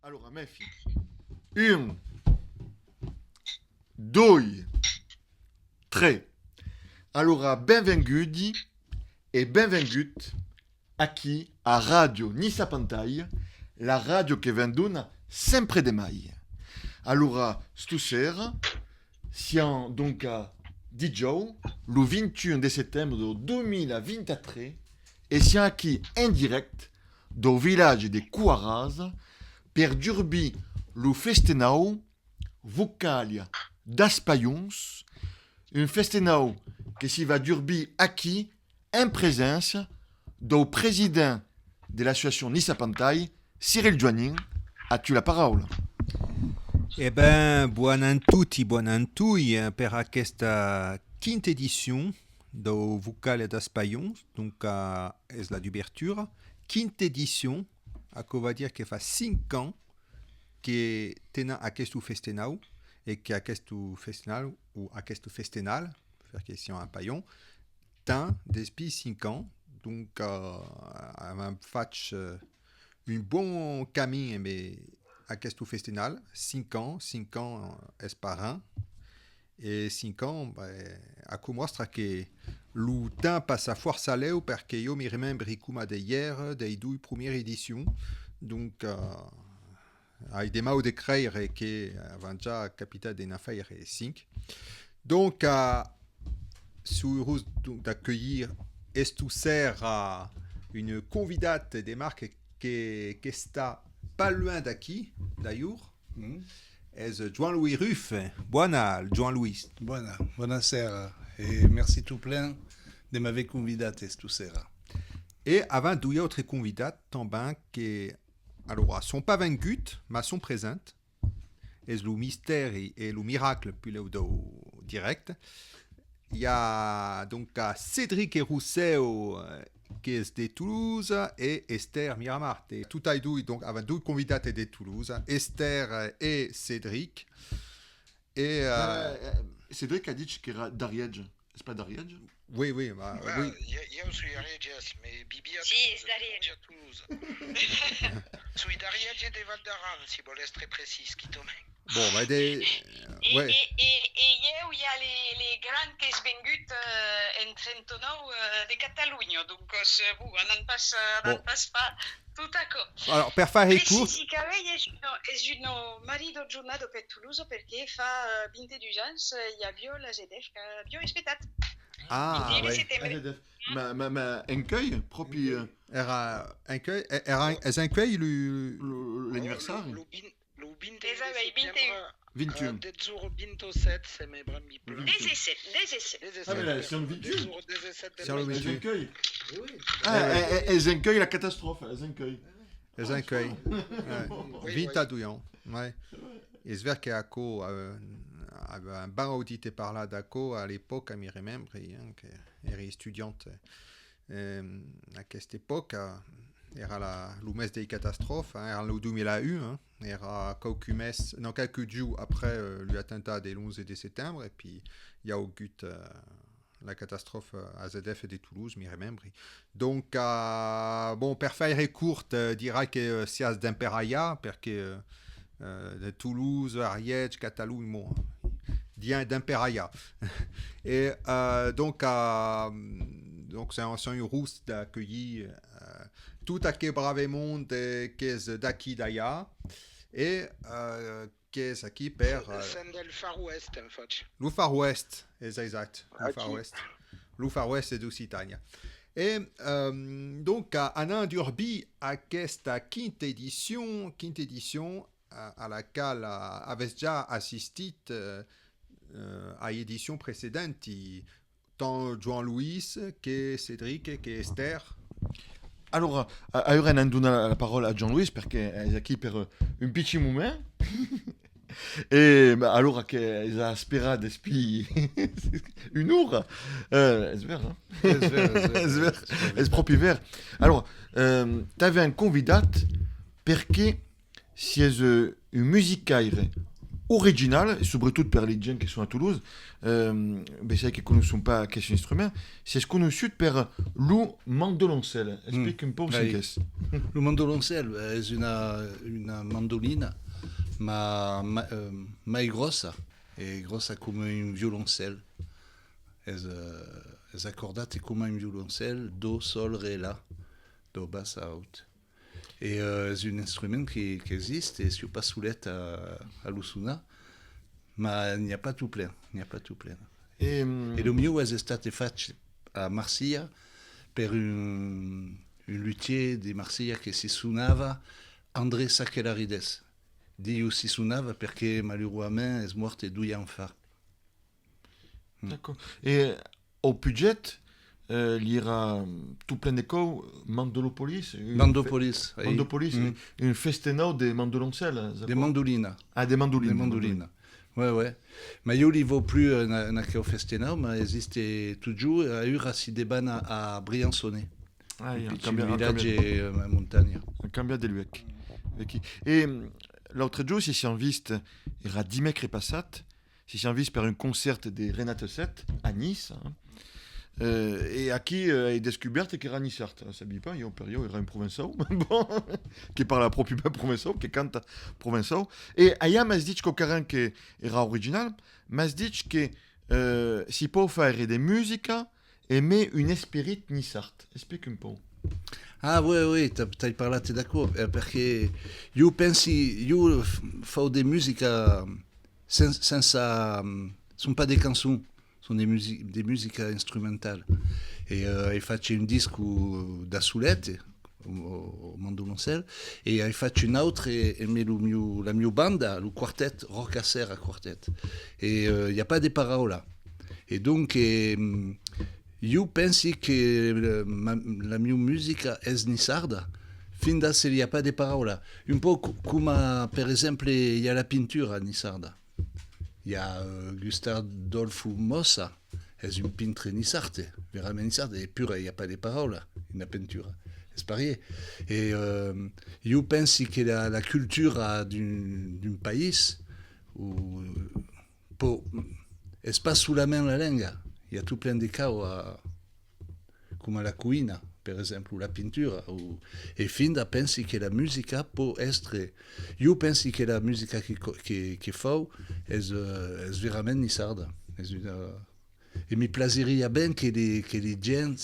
Allora, Mefi. Un, due, tre. Allora, benvenuti e benvenuti aqui a Radio Nissa Pantai, la radio che vendona sempre de mai. Allora, stasera siamo donc a Dijon, le 21 de settembre 2023 e siamo qui in direct do village de Cuaraz per dirbi lo festenau vocalia das Paions, un festenau que si va dirbi aqui en présence do président de l'association Nissa Pantai, Cyril Joannin. As-tu la parole? Eh ben, buon a tutti per questa quinta edition do Vocalia das Paions, donc es la d'ouverture. Quinta edition, que va dire que fa 5 ans que tena aquest festenau et que aquest festenal ou aquest festenal, faire question à Paillon, tant depuis 5 ans, donc on fait un bon camin mais aquest festenal, 5 ans est par an, et 5 ans, a mostra que le temps passe à force à l'eau parce que je me remembre comme d'hier, des deux premières éditions, donc avec des mots de créer que avant déjà capitaine de n'affaire 5. Donc, sur d'accueillir Estousser une convidate des marques qui está pas loin d'ici, d'ailleurs. C'est Jean-Louis Ruff. Buona, Jean-Louis. Buonasera. Et merci tout plein de m'avoir convidé à Estousera. Et avant deux autres convidats, também qui alors sont pas vaincus, mais sont présentes. Et le mystère et le miracle puis le direct. Il y a donc Cédric et Rousseau qui est de Toulouse et Esther Miramart. Et tout à deux, donc avec deux candidats de Toulouse, Esther et Cédric. Et Cédric a dit qu'il era d'Ariège. C'est pas d'Ariège? Oui. Oui. Io sui Arièges, mais Bibi a Toulouse. Sui d'Ariège et de Val d'Aran, si vous voulez être très précis, qui tombe. Bon, bah des... ouais. Et il y a les grands qui sont venus en Trentonau de Catalunya, donc on n'en passe pas tout à coup. Alors, per fare court... És un marit giornato per Toulouse perché fa 22 anys hi havia la ZDF que havia espetat. Ah, ouais. Ma encueil proprio era encueil l'anniversaire. Lo 21. Dezuro 27 se me brambi plus. 17. Ah mais là, c'est un 28. C'est le 28. Encueil. Elles encueillent la catastrophe, elles encueillent. Les encueils. 22 ans. Ouais. Et c'est vrai qu'Aco avait un bon audité par là d'Aco à l'époque, à me remembre, qu'elle était étudiante à cette époque. Era le mes des catastrophes, era le 2001, era quelques jours après l'attentat des 11 de septembre, et puis il y a eu la catastrophe à ZF de Toulouse, me remembre. Donc, bon, per faire courte, dirais que c'est d'Imperaia, parce que de Toulouse, Ariège, Catalogne, bon, bien d'Imperaia. Et donc c'est un rousse d'accueillir tout à fait brave monde qui est d'aqui d'Aya et qui est aquí per c'est le Far West en fait. Le Far West, exact. Le Far West d'Occitania. Et donc anant d'urbi à questa quinta édition à laquelle avait déjà assisté à l'édition précédente tant Jean-Louis que Cédric que Esther. Allora, ora non dona la parola a Jean-Louis perché è qui per un piccolo momento. E allora che ha sperato di un'ora. È vero, è proprio vero. Allora, tu avais un convidat perché si è un musicaire original, et surtout pour les gens qui sont à Toulouse, c'est vrai qu'ils ne connaissent pas questo instrument, c'est conosciut per le mandolonsel. Explique un peu ce que c'est. Le mandolonsel est une mandoline, mais grosse, et grosse comme un violoncelle. Es accordate comme un violoncelle, do, sol, ré, la, do, basse, out. Et c'est un instrument qui existe et si on passe soulette à l'Usuna, mais il n'y a pas tout plein. Et le mieux est été fait à Marseille par un luthier de Marseille qui si suonava André Sakellarides. Diu si suonava perché malheureusement est mort 2 ans fa. D'accord. Et au budget, il y aura tout plein d'échos, Mandolopolis. Mandopolis. Une festenao des mandoloncelles. Des mandolines. Ah, des mandolines. Des mandolines. Ouais. Mais il n'y a plus un festenao, mais il existe toujours à Urasi des bannes à Briançonnet. Ah, il y a un village et montagne. Un cambia de l'UEC. Et l'autre jour, si on viste, il y aura 10 mecs repassat, si on viste par un concert des Renate 7 à Nice, hein. Et à qui est descouverte qui era Nissart. Ça ne pas, il y a un période, il y aura un provençal, bon, qui parle proprio provençal, qui canta provençal. Et allà m'as dit qu'au carin qui era original, m'as dit que si peut faire des musiques mais une esprit Nissart. Explique un peu. Ah oui, tu as parlé, tu es d'accord, parce que je pense que je fais des musiques sont pas des chansons. Sont des musiques instrumentales. Et il fait un disque da soulette, au mandolonsel, et il fait une autre, et met la mia banda, le quartet, Rocasser à quartet. Et il n'y a pas de paroles. Et donc, je pense que la mia musique est nissarda, fin da s'il n'y a pas de paroles. Un peu comme, par exemple, il y a la peinture à Nissarda. Il y a Gustave Dolfo Mossa, c'est un peintre nissarte, vraiment nissarte, et pur, il n'y a pas de paroles, une peinture, c'est pareil. Et je pense que la culture d'un pays, n'est pas sous la main la langue, il y a tout plein de cas, comme à la cuisine, par exemple, ou la peinture, et Finda pense que la musique peut être, je pense que la musique qui fait est vraiment nissarde. Et me plaiserait bien que les gens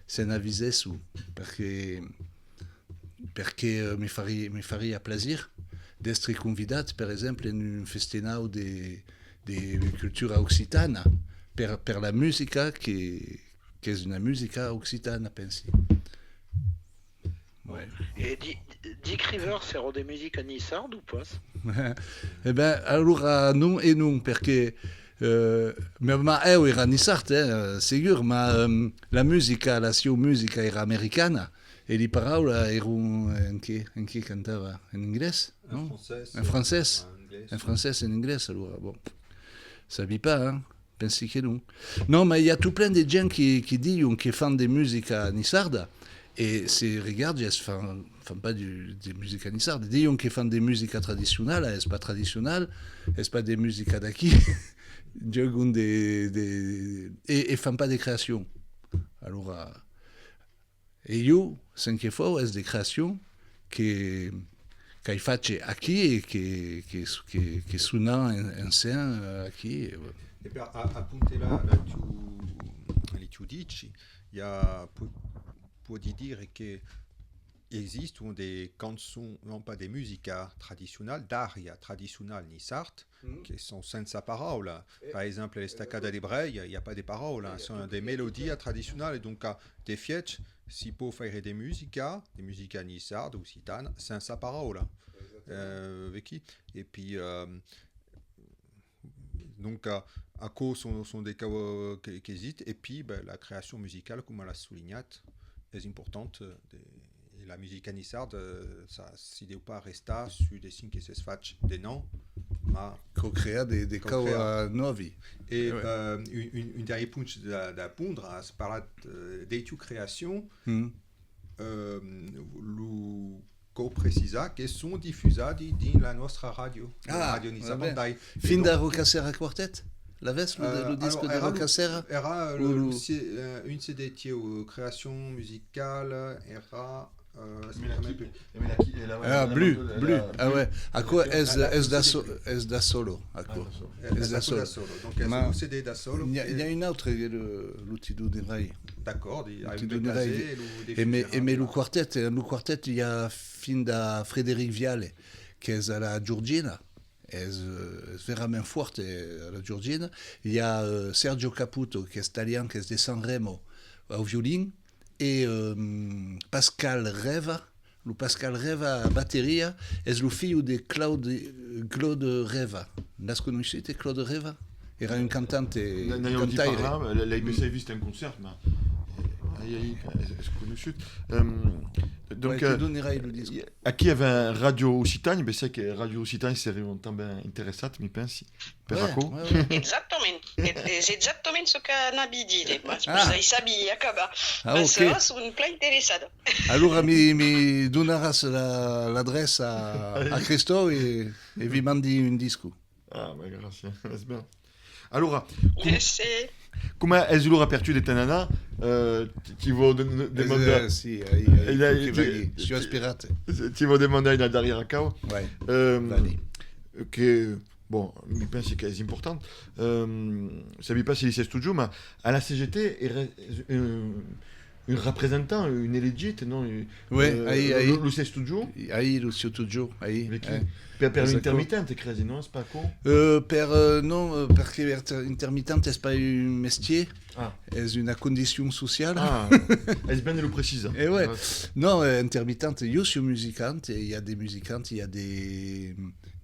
s'en avisent sur, parce que me ferait plaisir d'être convidat, par exemple, en un festinao de culture occitane, per la musique qui est une musique occitane, pense. Ouais. Et Dick Rivers, c'est des musiques à Nissard ou pas? Eh bien, alors, non, parce que era Nissard, c'est sûr, mais la musique era américaine, et les paroles erano en qui cantava? En anglais? En français, en anglais, alors, bon, ça ne vit pas, hein? Pense que non. Non, mais il y a tout plein de gens qui disent qu'ils font des musiques à Nissarda. Et si regarde, ils ne font pas de musique à Nissarda. Ils disent qu'ils font des musiques traditionnelles, ce n'est pas traditionnel, ce n'est pas des musiques d'acquis. Et ils ne font pas de créations. Alors, et io, ce qu'il faut, c'est des créations qui font acquis et qui sont en scène acquis. E per appunto là tu dici, può dire che esistono delle canzoni, non pas des musiques traditionnelles, d'aria tradizionale nissart, che sono senza parola. Par exemple, les staccate d'ebrei, il n'y a pas de paroles, sono des mélodies traditionnelles, donc des fièches, si può fare des musiques nissart, occitane, senza parola. Et puis, donc, à cause sont des cas qui hésitent, et puis la création musicale, comme elle l'a souligné, est importante. Et la musique nissarde, ça si ne pas rester sur des signes qui se font des noms, mais co-créer des cas nuovi. Et une dernière point d'apprendre, c'est par là des créations, precisa che sono diffusati nella nostra radio, la radio Nizza Pantai. Fin da Roccassera Quartet? L'avesse le disque de Roccassera? Era une CD qui est création musicale, era... Blu. Ah ouais. A quoi est da solo? Est da solo. Donc è un CD da solo. Il y a une autre, l'outil du Rai. D'accord, mais le quartet, il y a fin da Frédéric Viale, qui est à la Giorgina. È vraiment forte à la Giorgina. Il y a Sergio Caputo, qui est italien, qui est de Sanremo, au violin. Et Pascal Reva a batteria, è lo figlio di Claude Reva. L'hai conosciuto, Claude Reva? Era un cantante. N'ayant dit par là, l'IBC a visto un concert, ma è conosciuto. Donc, qui avait Radio Occitanie, c'est que Radio Occitanie serait também interessante, mi pensi, per Racco. Esattamente, è esattamente ce che Nabi dit. Sai sabi acaba. Ok. Sono plein interessato. Allora mi doneras l'adresse a Christophe e vi mandi un disco. Ah, ma grazie, è bene. Allora, Merci. come è l'apertura di Tanana, ti voglio demandare... Sì, je suis aspirate. Ti voglio demandare a Daria Racao, che, bon, mi pensi che è importante, sabi pas si c'est toujours, ma à la CGT, un représentant, une élégite, non? Oui, lo sei toujours? Lo sei toujours, Per l'intermittente, credi, no? Spacco? Non, perché intermittente è pas un métier, è una condizione sociale. Ah, è bene lo precisa. Ouais. Non, intermittente, io sono musicante, il y a des musicantes, il y a des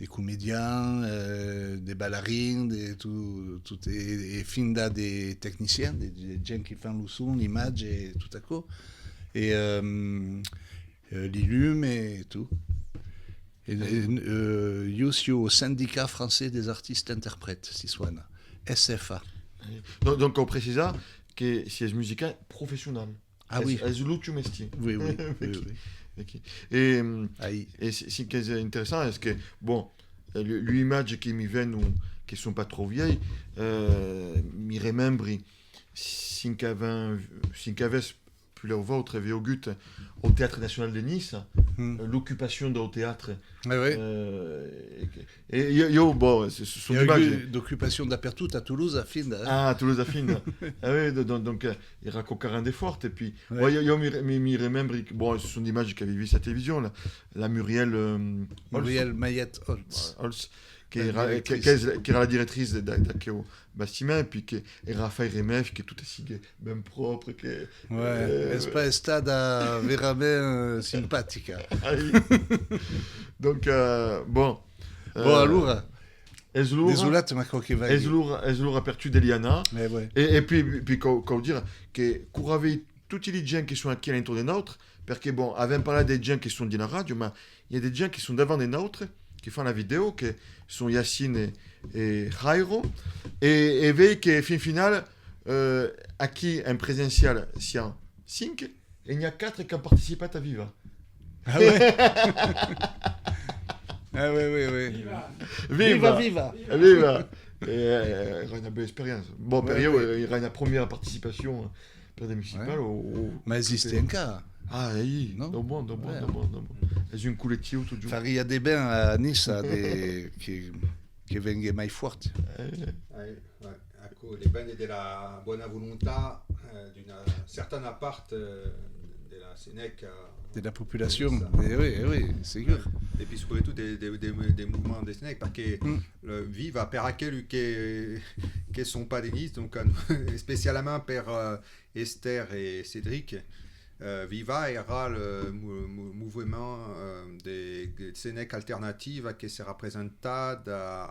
comédiens, des ballerines, et fin da des techniciens, des gens qui font le son, l'image et tout à coup, et les lumes et tout. Io suis au syndicat français des artistes interprètes, si suona, SFA. Donc on précisa que c'est musical professionnel. Ah oui. È l'ultimo mestiere. Oui. Et ce qui est intéressant, c'est que, bon, l'image qui me viennent, qui ne sont pas trop vieilles, mi remembri, sin qu'avais plus le votre Véogut au Théâtre National de Nice, l'occupation du théâtre. Et yo, bon, ce sont des images. D'occupation d'apertute à Toulouse à fin. Ah, Toulouse à fin. Ah oui, donc il raconte carrément des fortes. Et puis, yo mi remembri, bon, ce sont des images qui avaient vu sa télévision, la Muriel Mayette Holz. Qui era la direttrice d'accueil bastiment, et puis qui est Raphaël Remef, qui est tout aussi bien propre. È stata veramente simpatica. Donc, bon. Allora. Désolate, ma che va. Eslur apertu d'Eliana. Et puis, comment dire, que couravi tutti les gens qui sont acquis à l'intérieur des nôtres, parce que, bon, avant parlé des gens qui sont dans la radio, mais il y a des gens qui sont devant des nôtres, qui font la vidéo, qui sont Yacine et Jairo, et veillent que, fin final, acquis un présentiel, sian 5, et il y a 4 qui ont participé à Viva. Ah ouais. Ah oui. Viva. Et il y a une belle expérience. Bon, il y a une première participation per des municipales. Mais existe un cas. Ah, oui, non bon. È un collettivo tutto giù. Il y a des bains à Nice che vengono mai forti. Ecco, le bande della buona volontà di una certa parte della Seneca. Della population, oui, c'est sûr. Et puis surtout des mouvements de Sénèque, parce que le Viva per aquelli che sont pas des Nice, donc spécialement per Esther et Cédric. Viva era le mouvement des Sénèques alternatives qui se rappresentat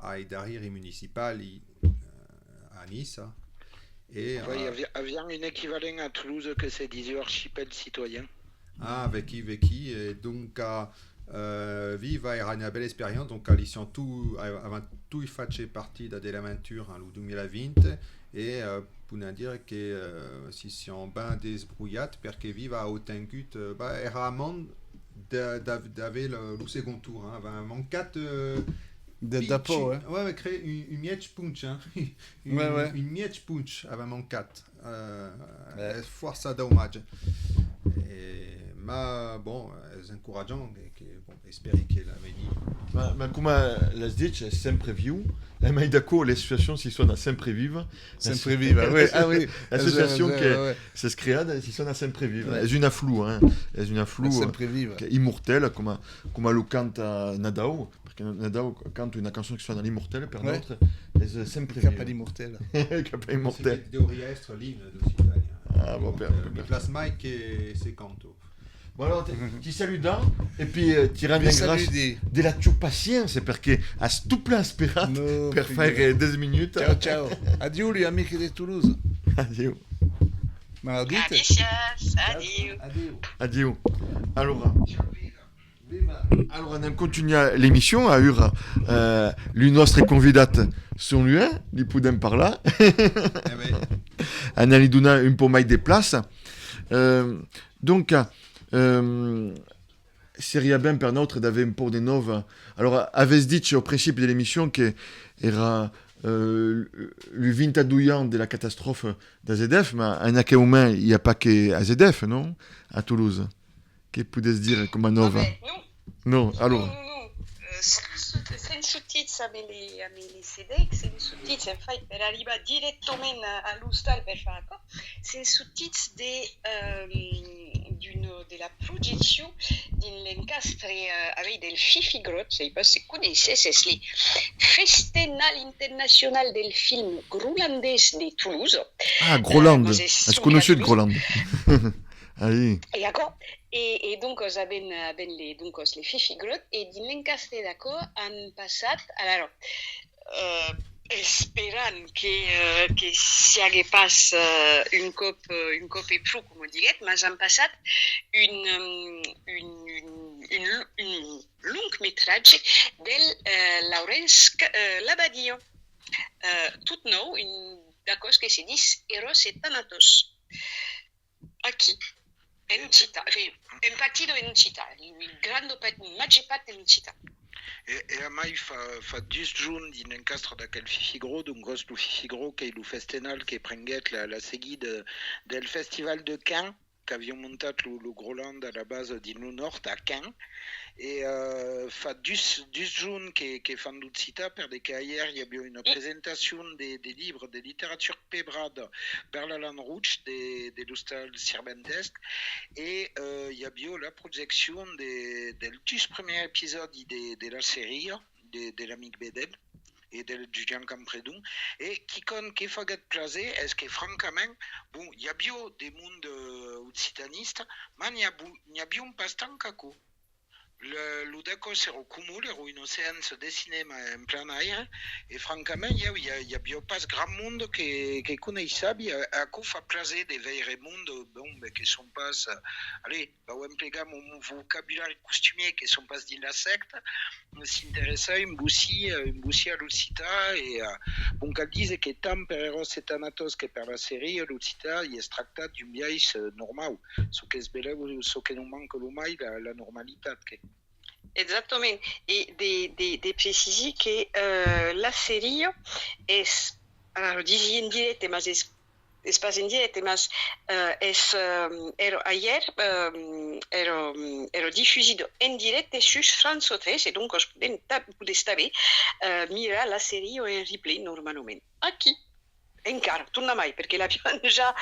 ai darreri municipali a Nice. Et avions un équivalent à Toulouse que c'est 10 archipels citoyens. Ah, vecchi, et donc Viva era una bella esperienza, donc avant tout il face partie dell'avventura nel 2020 e possiamo dire che si sono ben débrouillati perché Viva ha ottenuto era un mondo d'avoir le second tour. Hein. Avait un manquat D'apo, hein. Ouais, créé une mietch punch. Hein. Une mietch punch avait un manquat. Força dommage. Mais bon, c'est encourageant. Espérer qu'elle avait dit. Ma come l'has dit, è sempre viu. E mai d'accord, le situazioni si sono sempre vive. Sempre viva, oui. Ah oui. L'association che si creata si sono sempre vive. È una flu, è una flu sempre viva. Che è immortale, come lo canta Nadao, perché Nadao canta una canzone che suona l'immortale per notre, è sempre viva. Capa l'immortale. Capa immortale. C'est théorie extra ligne de l'Italie. Ah bon, Mi place Mike et c'est canto. Bon alors, ti saluta e poi ti rendo grazie Saluti. della tua pazienza perché ha stupla sperato No, per fare 10 minuti. Ciao, ciao. Adieu, gli amici di Toulouse. Addio. Ma la dite? Gracias, adieu. Addio. Allora, noi continuiamo l'émission. Ora le nostre convidate sono lui, li podem parlar. Anali dona un po' mai de place. Donc, seria ben per notre d'aver un po' de nove. Alors, avessi dit au principe de l'émission che era le 22 ans de la catastrophe d'AZF, mais en aquel moment, il n'y a pas que AZF, non? À Toulouse. Che potessi dire come nova? Non. No, allora. Senza tizia a me li sedec, senza tizia, infatti per arrivare direttamente all'Ustal per fare cosa, senza tizia della projezione dell'encastre avec del Fifi Grot, je sais pas si vous connaissez, c'est le Festival international del film grolandès de Toulouse. Ah, Groland. Est-ce que conosci il Groland? Allez. Et donc, ben les Fifi Grot, et dans l'encastre d'accord, en passat, alors, esperant que si hagué pas une cop et prou, comme on dirait, mais en passat une long métrage de Laurence Labadio. Tout nou, d'accord, que se dit Eros et Thanatos. Aqui. En città, un partito in città, il grande maggior parte in città. E a mai fa 10 giorni in incastre d'aquel Fifigro, d'un gros lo Fifigro che è lo festenal che prenguet la seguida del Festival de Caen, che abbiamo montato lo Groland à la base di Nord a Caen. E fa 10 giorni che fanno l'ucita perché ieri il y avait une présentation des livres de littérature pébrade per la Lanrouche de l'Hostal Sirbentesc et il y avait la projection del 10 premier épisode de la série de l'amic Bedel et de Julien Campredon et qui compte qui fagat placer est-ce que francament bon il y a bio des mondes occitanistes mais il y a bien pas tant qu'aco. Le d'accord c'est au cumul, une océan se dessine en plein air et francament il y a bien pas grand monde qui connaît ça à quoi fait placer des vrais mondes bon mais qui sont pas allez bah on emploie mon vocabulaire costumier qui sont pas dans la secte s'intéresse un boussi à l'Occita et bon qu'elle dise que tant per Eros et Thanatos que per la série l'Occita il est tractat d'un biais normal ce que es beleu ce que non manque lo mai la normalità che Esattamente, e de precisi che la serie è, allora, dici in diretta, ma è pas in diretta, ma ero diffuso in diretta su France 3, e donc je pouvais mira la serie in replay normalmente. Aquí, encara, torna mai, perché l'abbiamo già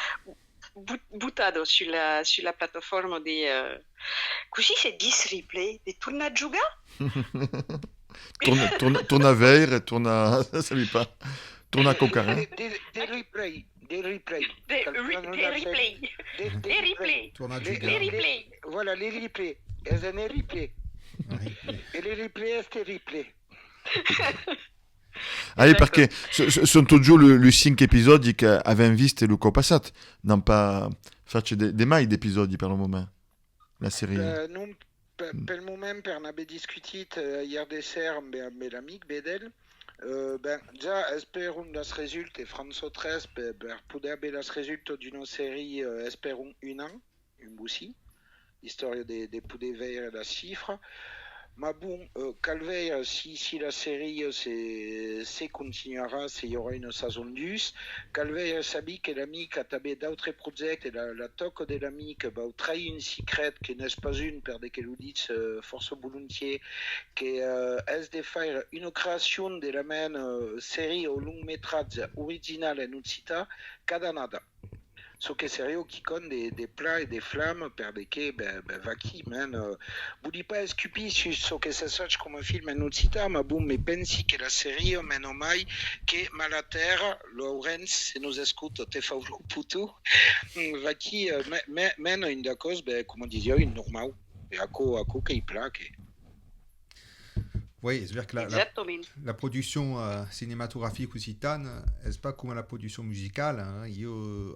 buttato sulla piattaforma di così si dice replay di torna a giocare torna a ver torna savi pas torna a coccare des replays voilà les replays elles sont les replays et les replays c'est replay. Allez, perché sono toujours le 5 episodi che avevamo visto il co passato, non pas faccio de mai d'episodi per il momento, la serie. Non, per il momento, per abbiamo discutit ieri sera con l'amic Bedel, già spero las risulti France 3 per poter avere las risulti di una serie spero un an, un bussi. l'histoire des Poudeveir et la cifre. Mais bon, Calveir, si la série c'est continuera, il y aura une saison 10. Calveir sabi que l'ami a tabé d'autres projets et la toque de l'ami que va trahir une secret qui n'est pas une, per de que vous dites force volontiers, que est de faire une création de la même série au long métrage original en Utsita, Cadanada. Ce che serio qui conne des plats et des flammes per de che va qui man vous dites pas scupi su ce che se sache come un film en Utsita ma boom me pensi che la serie meno mai che Malaterra Lawrence se nos escuto te fa un putu va qui mène une cause come disais une normal et à co che i plaque. Oui, c'est-à-dire que Exactement. la production cinématographique occitane, c'est pas comme la production musicale. Hein.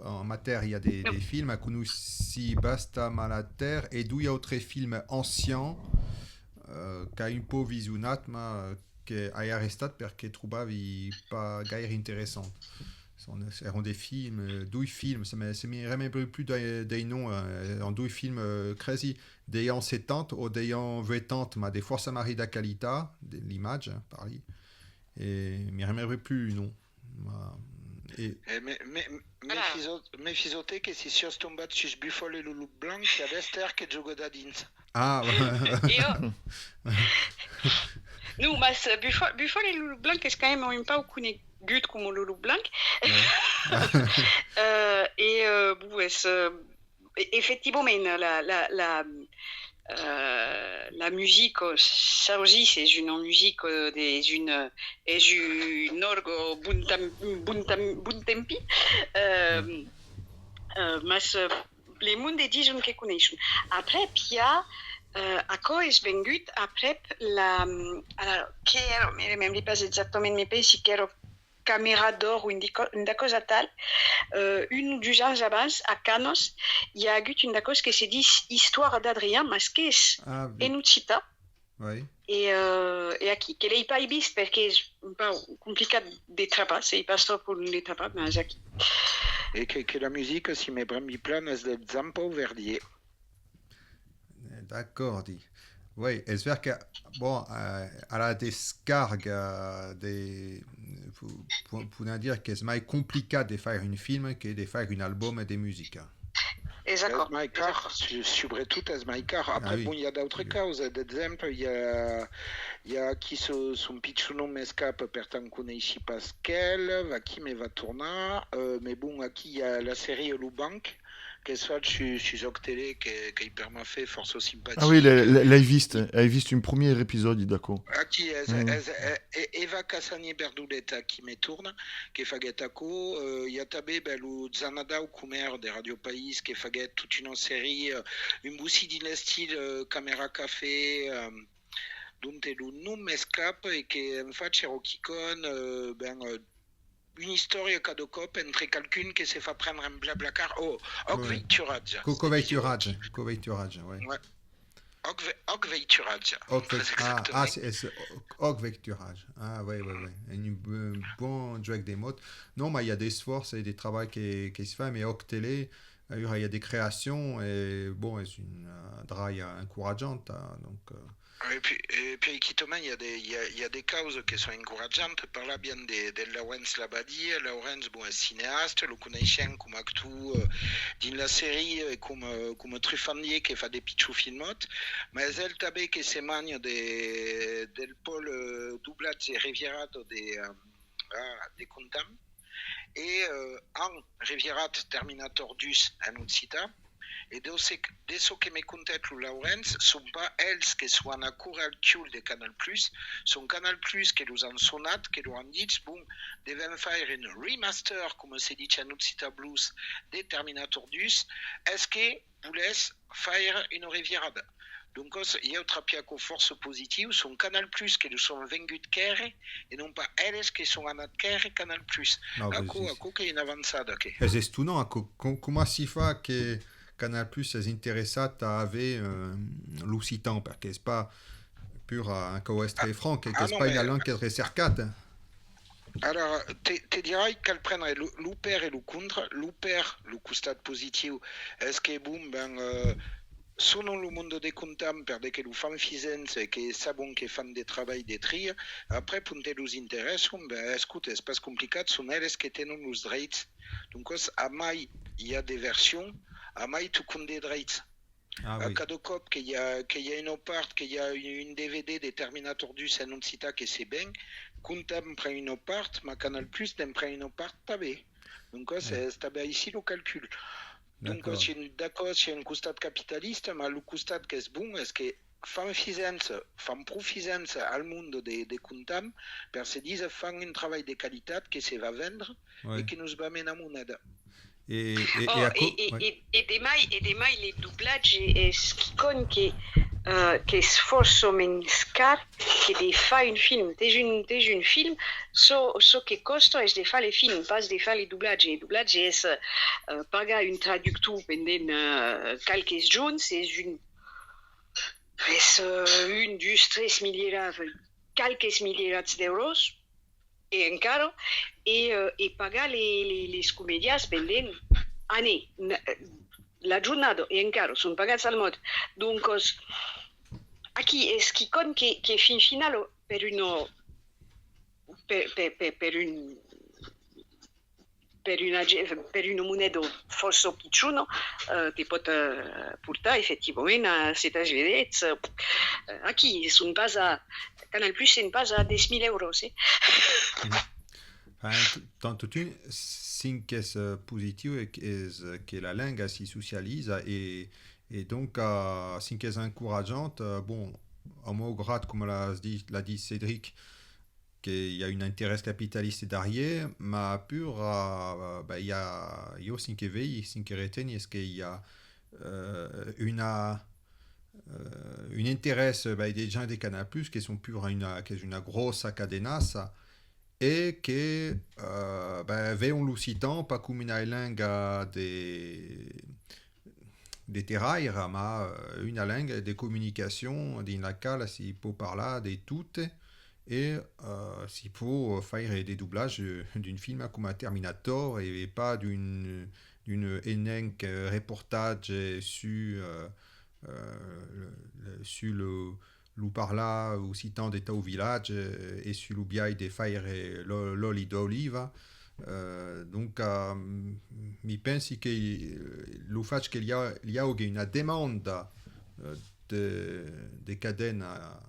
En matière, il y a des films, comme si Basta Malater, et d'où il y a d'autres films anciens, qui ont un peu visionat, mais qui sont restés parce que je trouve pas gaire intéressant. Ce sont des films, 2 films, c'est même plus des noms, en 2 films crazy, des ans 70 ou des ans 80, mais des fois ça m'arrive de qualité, l'image, hein, Paris, et mais même plus, non. Mais fisote che si sono tombati su Buffalo e Lulu Blanc che adesso che gioco da dins. Ah, Nous, mas Buffalo et Loulou Blanc, c'est quand même pas beaucoup gut comme Loulou Blanc. Effectivement, mais la musique, ça aussi, c'est une musique une orgue buntempi. Mas les mondes disent que connaissent. Après, Pia. Acco è svengut après che ero, mi ricordo pas esattamente, mi pensi che ero Camera d'Or o una cosa tal, un ou 2 ans abans, a Canos, il y a eu une chose qui se dit Histoire d'Adrien, mais qui est en Utsita. Oui. Et aquí, que l'ai pas vist parce que c'est un peu compliqué de trapper, c'est pas trop pour les trapper, mais aquí. Et que la musique, si mes brami plan, est de Zampo Verdier. D'accord, dit. Oui, et c'est vrai que, bon, à la descargue, pour dire que c'est plus compliqué de faire un film que de faire un album de musique. Exactement. Surtout Esmaïcar. Après, bon, il y a d'autres causes. D'exemple, il y a qui son pitchounon m'escape, pertant qu'on ne sait pas ce qu'elle, va qui me va tourner. Mais bon, qui il y a la série Loubank. Che soit su Octélé che permet fait force sympathique. Ah oui, l'hai visto un premier épisode, d'accord. Qui Eva Cassani Berduletta qui me tourne, che faguetaco, il y a tabé lo Zanada ou Kumer de Radio Pays che faguet toute une série, une boussi d'un style caméra café, dont le nom m'escape et che infatti Cherokee une histoire cadocop entre quelqu'un qui s'est fait prendre un blablacar. Ogveiturage. Coveiturage, oui. Ouais. Ogveiturage. C'est Ogveiturage. Ah, oui. Un bon jeu des mots. Non, mais il y a des esforces et des travaux qui se font, mais Octélé, il y a des créations, et bon, c'est une draille encourageante. Donc. Et puis équitement, il y a des causes qui sont encourageantes. Par là, bien de Laurence Labadie. Laurence, bon, est cinéaste, le connaissant comme acteur dans la série, comme Truffandier qui fait des pitchou filmotes. Mais elle tabé qui s'émane del pôle doublage et Riviera des Contam. Et en Riviera Terminator 2 en Utsita. Et de ce que me contait Laurence, sont pas elles qui sont en accord de Canal+, sont Canal+, qui nous en sonate, qui nous en dit, bon, devons faire une remaster, comme c'est dit chez Utsita Blues, de Terminator 2, est-ce que vous laissez faire une Riviera? Donc, il y a autre force positive, sont Canal+, qui nous sont vendus de Kere, et non pas elles qui sont en Kere Canal+. À quoi qu'il y a une avancée, ok? C'est tout, non? Comment s'y fait que Canal Plus est intéressé à avoir l'Occitan, parce que c'est pas pur un coestre franc, que c'est pas une langue qui est cercate. Alors, te dirais qu'elle prendrait l'ouper et le contre. L'ouper, le constat positif, est-ce que boum, sono lo mondo dei contam perché lo fan fisenze che sabon che fan de travail de tria après punte los interesson ben écoute c'est pas complicat son elles que tenen los drets donc a mai il y a des versions a mai tu compte des drets Ah à oui. cada cop qu'il y a une part qu'il y a une DVD des Terminator du Sanoncita que c'est bien comptam prend une part ma Canal Plus t'en prend une part tabé donc c'est tabé ici le calcul. Donc, D'accord. d'accord, c'est un costat capitaliste, mais le costat qui est bon, est-ce que fan profisenza al mondo de contam, per se disent fan un travail de qualité que se va vendre Ouais. et qui nous va mener à moneda. Et Oh, à co- ouais. e dei mai le dublaggi e schicon che sforzo men scar che de fa un film des un film so che costo es de fa le film pas de fa le dublaggi es paga un traductor pendent calques Jones es un dus 3 miliards calques miliards d'euros e encara e paga les comedias pendent année la giornata e encara sono pagati al mod dunque aquí es qui con che fin finale per uno per una moneda forse picciuno ti pot portare effettivamente a Stati Uniti aquí sono pas a Canal Plus c'est pas a 10.000 euros sì. Tanto tu sin che è positivo è che la lingua si socialise et donc sin che è incoraggiante bon à moi grade comme l'a dit Cédric qu'il y a un intérêt capitaliste derrière mais pur il y a io sin che vei sin che reteni est-ce qu'il y a un intérêt des gens des Canal Plus qui sont pur une grosse cadenassa e che vedono l'Occitan pas come una lingua de terraire, ma una lingua de communication dans laquelle si può parlare di tutte e si può fare des doublages d'un film come Terminator et pas d'une énième reportage sur lo parla Occitan d'État au village et sur l'ubiai de faire l'oli d'oliva. Donc, mi pensi che lo fatto che il y a una demanda de cadena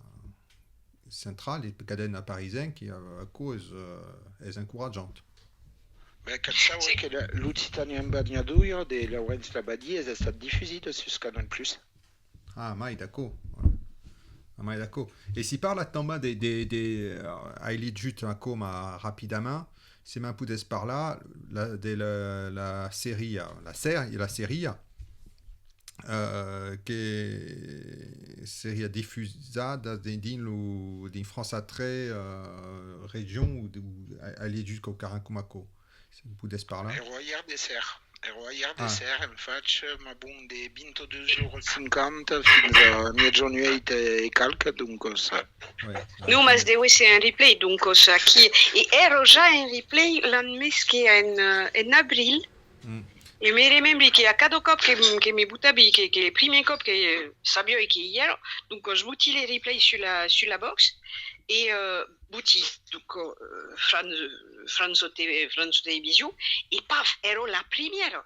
centrale, de cadena parisienne qui à cause est encourageante. Mais cacciavo che l'Occitania in bagnaduio di Laurence Labadie è stata diffusita su Canal Plus. Ah, mai d'accord. Mais d'accord. Et si par là-dedans des juste comme rapidement, c'est ma poudesse par là la série che seria diffusata in France à très région ou aller jusqu'au Caracumaco. C'est une poudesse par là. Ero iar de ser en faig ma bon de 22 jours 50 fins a mezzonuit e calca donc ça. Ouais. Nu mas deu ser un replay donc aquí e ero già in replay l'an mes che en avril. E mi remembri che a cada cop che mi buttavi che le prime cop che sabio e che ieri donc je butti les replays sur la box et butti donc France Télévision et paf ero la première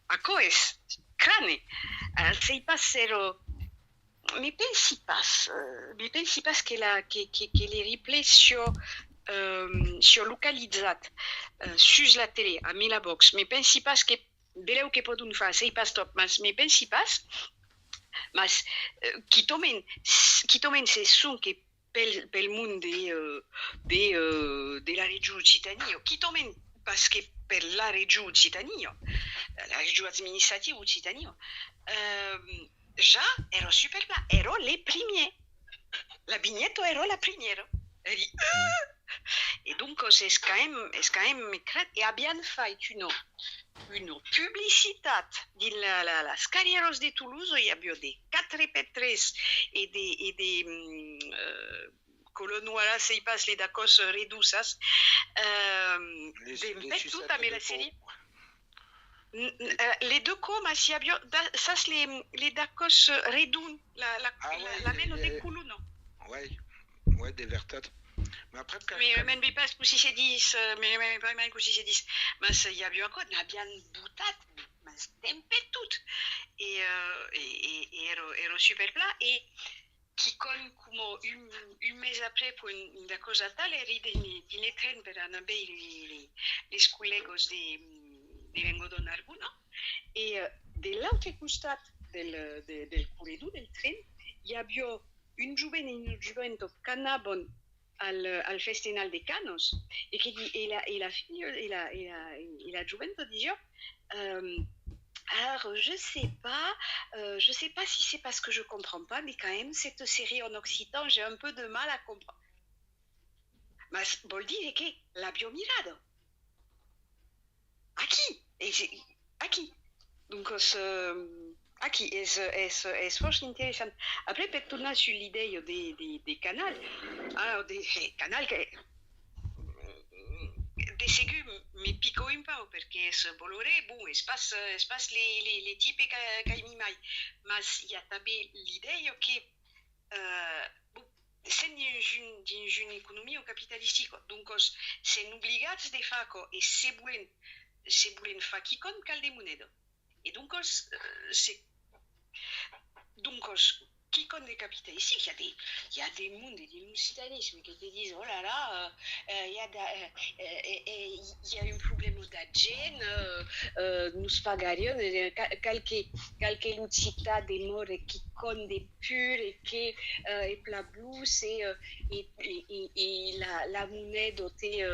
a coes crane sei passero mi pensi pas che les replays sur localizzat sus la télé a mi la box mi pensi pas che beleu che podun fa sei pas top mas mi pensi pas mas qui tomen se sun che pel mund de la regió Occitania qui tomen parce que per la regió Occitania la regió administrativa Occitania già ero super bla ero le primier la Bignetto ero la primiera et donc c'est quand même et abbiamo fatto une publicitat din la Scarieros de Toulouse il y a bio de 4x3 et des colonoara sei pas les dacos redusas Les tutta me la série Les deux comas, si abbiamo, sas les dacos redun, la meno de culo, non. Ouais, des vertades. Mais après, mais mi pas così si dis, mais pas così si dis. Mais il y a bien quoi, n'abbiamo butat, mais tempe tout. Et ero super plat et qui con como un mes après pour une cosa tale ride in tren per andare les collegos de vengo don Arguno et de l'autre costat del corredor del tren il y a un giovane e un gioventto canabon al Festival de Canos et qui dit et la fille et la gioventto disait alors, je sais pas si c'est parce que je comprends pas, mais quand même, cette série en occitan, j'ai un peu de mal à comprendre. Mas vol dire que l'abbiamo mirato. A qui? Donc, qui est forcément intéressant. Après, peut-être tourner sur l'idée des canals. Alors, des canals que... De segur mi pico un po' perché è bolore, bon, es pas les types che mi mai, mas il y a també l'idea che bon, c'est d'une économie capitalistique, donc c'est obligats de faire et c'est voulent faire qui compte cal de moneda. Et donc c'est qui compte des capitalistes, il y a des mondes et des lusitanismes qui te disent oh là là, il y a un problème d'argent, nous pagarions quelque lucita de mort qui compte des purs et qui est la blouse et la monnaie dotée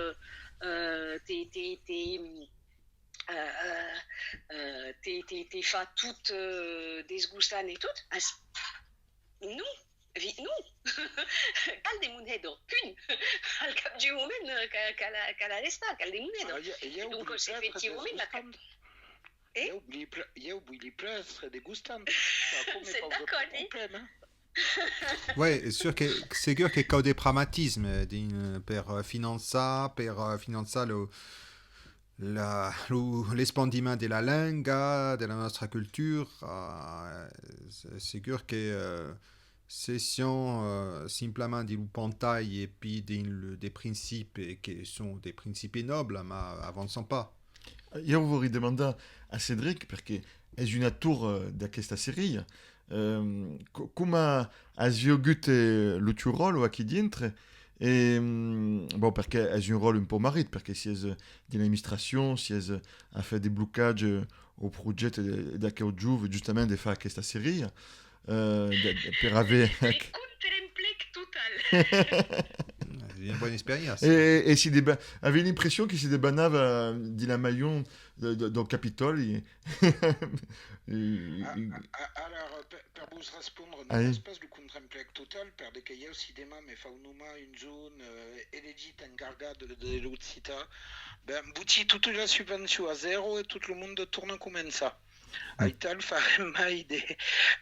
te fa tout disgustant et tout. Non. Cal de monedo, pun, al cap du moment qu'à la resta, cal de monedo. Donc c'est effectivement la cap. Il y a oublié les degustant. C'est d'accord, Oui, c'est sûr che caude pragmatisme per finanza l'espandiment de la langue, de la culture. C'est sûr que session simplement di pantaille et puis des principes qui sont des principes nobles, mais avançons pas. Io vorrei domandare a Cedric, perché è una tour da questa serie, come ha svolto il tuo ruolo qui dentro? Et bon, perché è un rôle un po' marito, perché si è dell'amministrazione, si è a fait des blocages au progetto da che ho giù, giustamente di fare questa serie, per avere... Une bonne expérience. Et si avait l'impression que si débanava di la maillon dans le Capitole. Alors, per vous répondre, non es pas du contremplec total, per de que hi ha cinema me fa un'uma une zone elegit encargada de l'Ucita, ben, butti tutta la subvention à zéro et tout le monde tourne come ça. Aital farem mai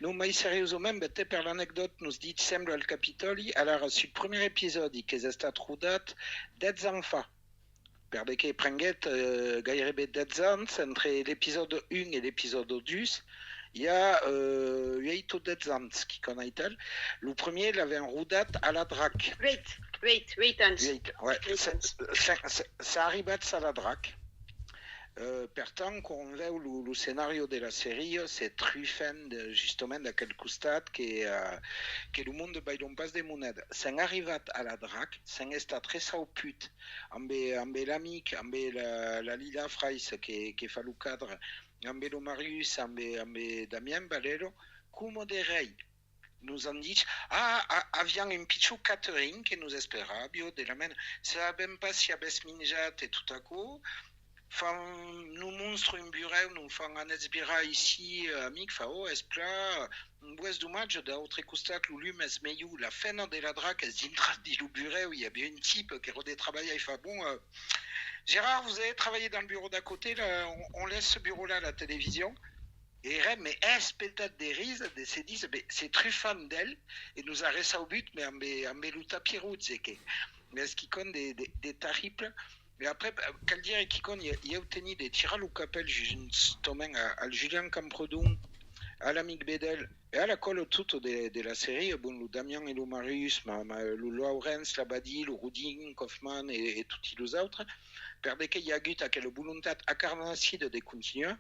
non mai seriosament, beh, per l'anecdote nos dit sembla al Capitoli, alors sul premier épisode che è stato rodat 10 ans fa, per che prenguet gairebé 10 ans entre l'épisode 1 et l'épisode 2, il y a 8 ou 10 ans qui connaît Aital. Le premier l'avait rodat à la DRAC. 8 ans. Ouais, ça arribat à la DRAC. Pertant, quand on voit le scénario de la série, c'est truffant justement de quel costat que le monde bailon pas des monades. C'est arrivé à la DRAC, c'est estat très sauput, amb l'amic, amb la Lila Freis qui fait le cadre, amb le Marius, amb Damien Balero, comme des rei. Nous en dit avions un petit catering que nous espérables de la main. Ça même pas si abes minjat et tout à coup. Nous monstrons un bureau, nous faisons un esbira ici, amic, esplat, un bois de match d'autre costat, l'ulume, esmeyou, la fin de la drac, es dintre du bureau, il y avait un type qui redait travailler, il fait bon, Gérard, vous avez travaillé dans le bureau d'à côté, là, on laisse ce bureau-là à la télévision, et mais peut-être des rises, se disent, c'est truffant d'elle, et nous arrête ça au but, mais en beluta pirou, mais est-ce qu'il compte des tarifs, Mais après, cal dire Kikon, il y a obtenu des tirs au capel, justement, à Julien Campredon, à l'amic Bedel, et à la colle toute de la série, bon, le Damien et le Marius, le Laurens, Labadie, le Rudin, Kaufmann et tous les autres, per de qu'il y a gut à quelle volontat acarnacide de continuer,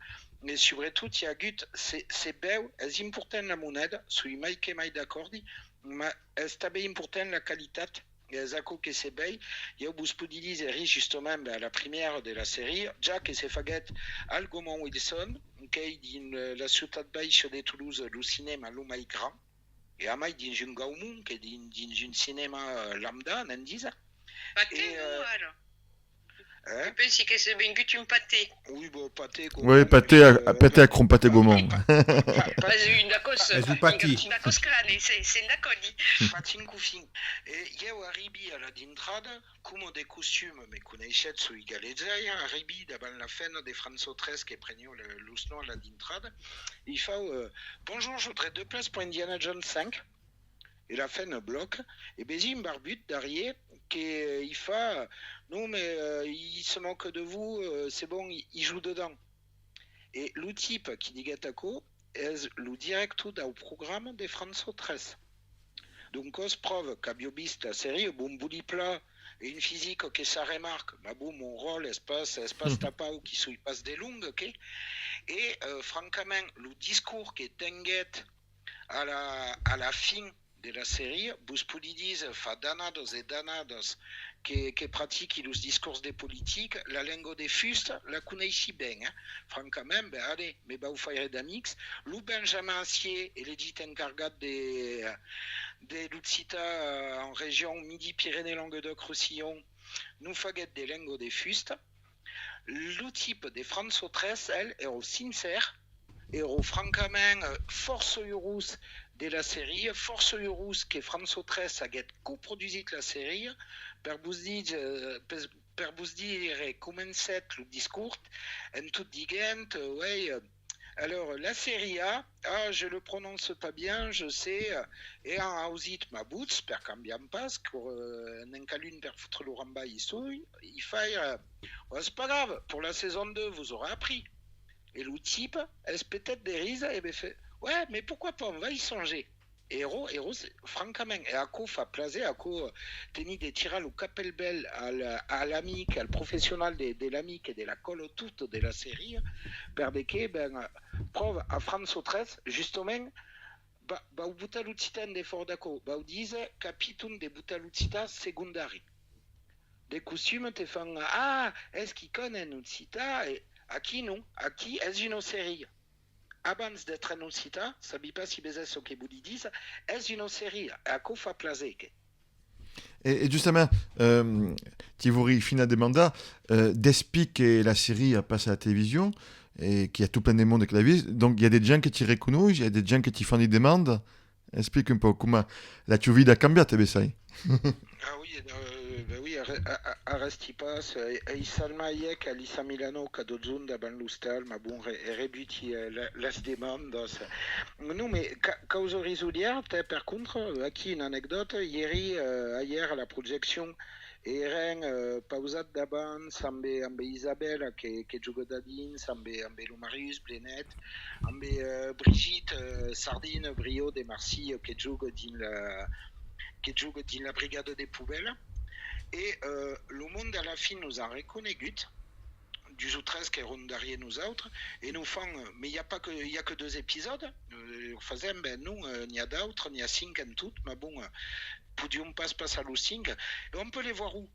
mais surtout, il y a gut, c'est beau, c'est important la monnaie, sui mai que mai d'accord, mais c'est important la qualité. Zako que c'est bay, il y a Bouspodilis et riche justement à la première de la série, Jack et ses faguettes, Al Gaumont Wilson, qui dit la ciutat baix de Toulouse, le cinéma l'Omaï Grand, et Amaï dit un Gaumont, qui dit un cinéma lambda, n'endise. Pâté ou alors je pense que c'est bien que tu me pâté. Oui, bon, pâté. Oui, pâté à crom, pâté Gaumont. Pas une dacos. pâti. Une dacos crâne, c'est une dacos. Patin Koufing. Et il y a Aribi à la dintrade, comme des costumes, mais connaissez sur Galezay, Aribi, d'abord la fin des François XIII qui prennent l'ousnon à la dintrade. Il fait bonjour, je voudrais 2 places pour Indiana Jones 5. Et la fin bloque. Et Bézim Barbut derrière, il fait non, mais il se moque de vous, c'est bon, il joue dedans. Et le type qui dit Gatako est le directeur du programme des François XIII. Donc, on se prouve qu'à Biobiste, la série, bon bouli plat et une physique qui ça remarque, mais bon, mon rôle, espace tapao qui se passe des longues, ok. Et francement, le discours qui est tinguette à la fin de la série, Bouspodidis fa danados et danados qui pratique le discours des politiques, la langue des fustes, la connaissez bien, hein. Francement, ben allez, mais bah vous faire d'amix, Lou Benjamin Assier et l'édit encargat des Lucita en région Midi-Pyrénées-Languedoc-Roussillon, nous faguette des langues des fustes, le type des François XIII, elle, est au sincère, et au francament force Eurus de la série, force Eurus qui est François XIII a get coproduisit la série, per vous dire comment c'est le discours, en tout digent, ouais. Alors la série A, je le prononce pas bien, je sais, et en ausit ma boots per cambiam pas, pour n'encalune per foutre le ramba il fait, c'est pas grave, pour la saison 2 vous aurez appris. Et le type, est-ce peut-être des rises, et ben fait, ouais, mais pourquoi pas, on va y songer. Et héros, francament, et à quoi fa plaisir, à quoi tenir des tirales au capelbel à l'amique, al professionnel de l'amique et de la colle toute de la série, per de que, preuve à François XIII, justement, au butalucita de Fordako, au dise capitun de butalucita secundari. Des costumes te font, est-ce qu'ils connaissent Ucita, et aquí non, aquí est une série. Abans d'être un Ucita, ça ne pas si bezes ce que vous dites, est une série, à quoi fa plaisir. Et justement, Tivori Fina demanda, d'explique que la série a passé à la télévision, et qu'il y a tout plein de monde qui l'a vu, donc il y a des gens qui t'y reconnaissent, il y a des gens qui t'y font des demandes. Explique un peu comment la tua vida ha cambiato, Bessai. Ah oui, oui, Aristipas, Salma Hayek, Alissa Milano, Kadozun, Daban Lustal, ma bon, rebuti las demandas. Non, mais causa risulière, par contre, aquí une anecdote, hier à la projection, eren pausat daban, ambe Isabelle, que joue dadin, ambe le Marius, Blenet, ambe Brigitte, Sardine, Brio, de Marcy, que joue dans la brigade des poubelles. Et le monde à la fin nous a reconnu du jour 13 qui est derrière nous autres, et nous font, mais il n'y a que 2 épisodes, faisons, nous, il y a d'autres, il y a 5 en tout, mais bon, podium passe à le 5, et on peut les voir où.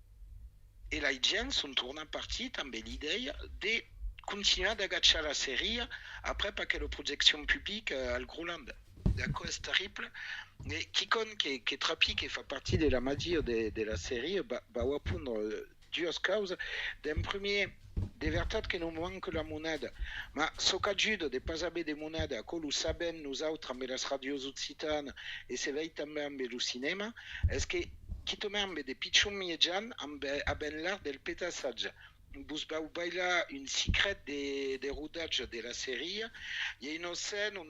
Et là, ils sont tournant parti, també l'idée de continuer d'agacher la série, après pas que la projection publique à Groland. D'accord, c'est terrible. Mais Kikon, qui est trapi, qui fait partie de la magie de la série, va répondre Dios cause d'un premier des vertats que nous manque la monade. Mais ce cas de pas avoir des monades, à cause où saben nous autres, mais las radios occitanes, et c'est veille també amb le cinéma, est-ce que qui te met amb des pitchons miedjan amb ben l'art del pétassage. Busbau baila une secrète des rodages de la série. Il y a une scène où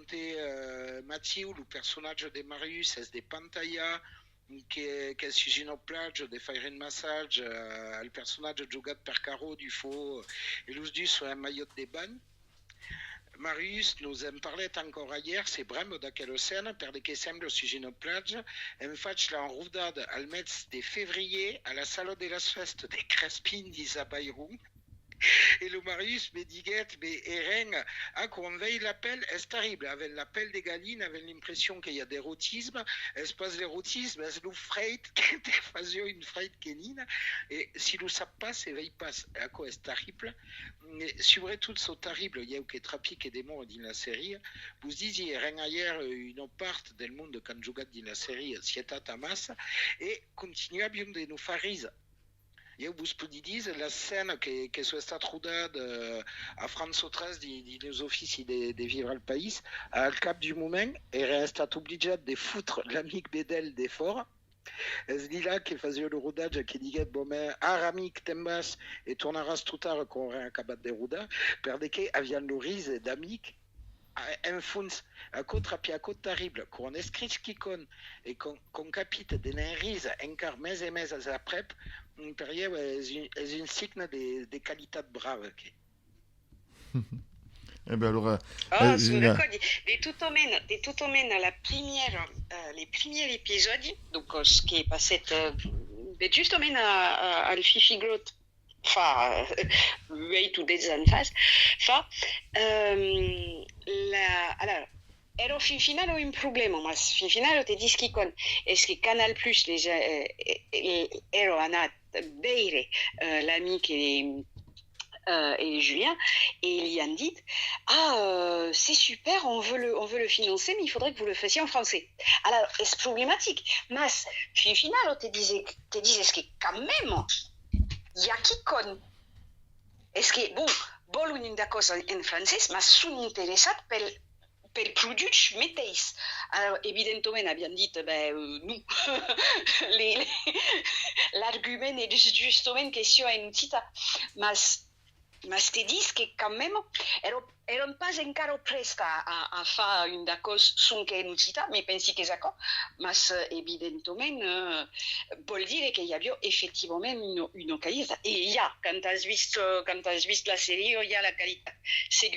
Mathieu, le personnage de Marius, est des pantallas, che si ginocchia di fare un massaggio al personaggio giocato per Caro Dufaux e lo dit sur un maillot de bain. Marius nous en parlait encore hier, c'est vraiment da quelle scène, per de che sembra si ginocchia, infatti l'ha rodata al mezzo di février à la Salle de las Festes de Crespin d'Isabairu. Et le Marius me dit, mais Eren, quand on veille l'appel, c'est terrible. Avec l'appel des galines, avec l'impression qu'il y a d'érotisme, se passe l'érotisme, c'est le freit, qui faisait une freit kénine. Et si le savent pas, c'est veille pas. À quoi c'est terrible? Sur tout ce terrible, il y a que trapique et des morts dans la série. Vous disiez, Eren hier, une part du monde quand je regarde dans la série, c'est à Tamas, et continue à bien de nous faire rire. Io vos podis la scène que soit stata rodada a François XIII dels oficis de vivre al país, al cap du moment era estat obligat de foutre l'amic Bedel de fora. És là que fazia el rodatge que diguet, bon, ara amic te'n vas i tornaràs tot ara quan haurà acabat de rodar, perquè havien el risc d'amic en fons a contra piacot terrible quan es crits quicon i con capite de n'enrisa encara més i més a prep per io és un signe de qualitat brava que Eh ben alors, sono d'accordo. Di tutto meno les premiers épisodes, donc ce qui est passé juste meno al Fifi Grot fa way to des anfas fa allora ero fin finale un problema, ma fin finale te dischi con es che Canal Plus ero anat beire l'ami et Julien, et ils lui ont dit c'est super, on veut le financer, mais il faudrait que vous le fassiez en français. Alors, c'est problématique. Mais, fin finale, te disais que quand même, il y a qui con. Est-ce que, bon, une cosa en français, mais sont intéressés pel produit meteis. Alors, évidemment, abbiamo dit, nous, l'argument est justement question inutile, mais te dis que quand même, ero pas encara presta a faire une cause sonque inutile, mais pensi que d'accord, mais évidemment, vol dire qu'il y a bien effectivement une qualité. Et il y a, quand tu as vu la série, il y a la qualité. C'est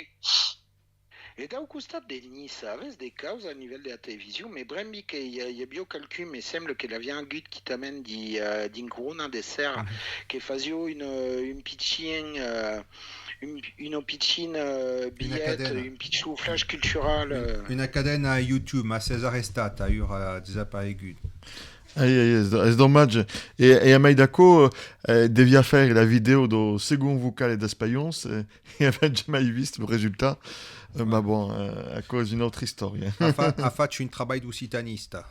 E da un costat de Nice, avès des causes a nivell de la televisió, me brembi que hi ha bio calcul, me sembla que l'havia un gut qui t'amène din corona de serre, que fazio une pitchin, une pitchin billet, un pitch soufflage cultural. Una cadena YouTube, ma Cesar Estat, a ur desaparegut. É dommage. E a Maidako devia faire la vidéo do second vocal d'Espaions e avait jamais visto o résultat. Ma bon, à cause d'une autre histoire. Ha fatto un travail d'occitanista.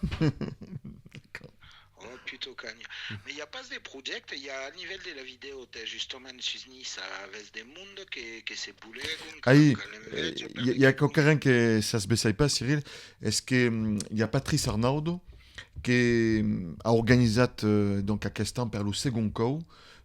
Oh, plutôt cagne. Mais il n'y a pas des projets, il y a à niveau de la vidéo, justement, sur Nice, avec des mondes que c'est boulé. Il y a quelqu'un qui ça se baisse pas, Cyril. Est-ce qu'il y a Patrice Arnaudo qui a organisé donc à Castan per le second cou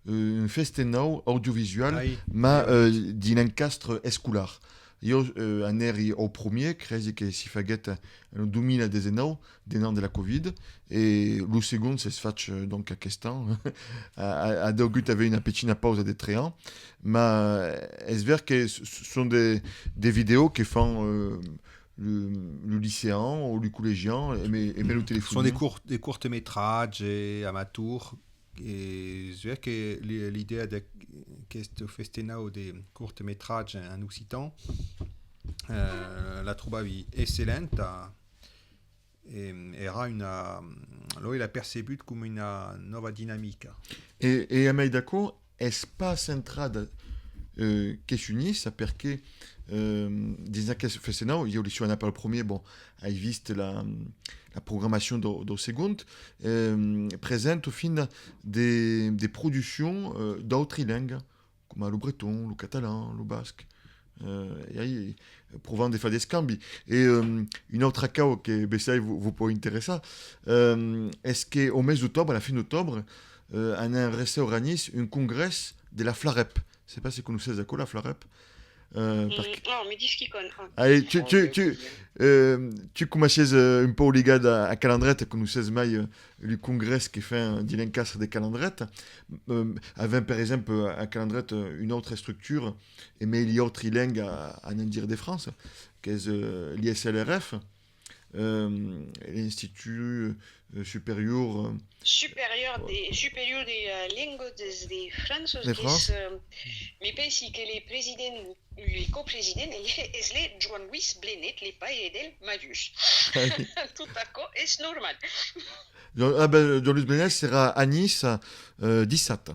un festival audiovisual ma d'un encastre escolar. Io aneri au premier, crezi che si faguet en 2019, denant de la Covid, et le second se faig donc a Castan. A dogut avait une petite pause de 3 ans, mais es ver que ce sont des vidéos qui font le lycéen ou le collégien et le téléphone. Ce sont des courts-métrages et amateurs. Et je vois que l'idée de questo festival de courts-métrages en occitan la trovavi excellente et era lui a percebu comme une nouvelle dynamique. Et a Maidako est pas centrada che s'unisse perché disons que ce festival, io li suona per il premier, bon, hai visto la programmation do second, présente au fin des productions d'autres langues, comme le breton, le catalan, le basque, et aí, prouvant de faire des scambi. Et une autre cas que Bessay vous peut intéresser, est-ce qu'au mois d'octobre, à la fin d'octobre, on a resté au Nice un congrès de la FLAREP. Je ne sais pas si vous connaissez la FLAREP. No, mi dischicono. Allez, Ok. tu commences un peu ligado à calendrette, que nous sommes mai le congrès qui fait de l'encastre des calendrettes. Avec par exemple à calendrette une autre structure, et mais il y a autre langue à en dire de France, qui est l'ISLRF, l'Institut supérieur Superior de Lingua de França, de que France. mi pensi che le president, le co-president, es le Joan Luis Blenet, le pai del Marius. Tutto è normal. Jean-Luc Benes sera à Nice 17.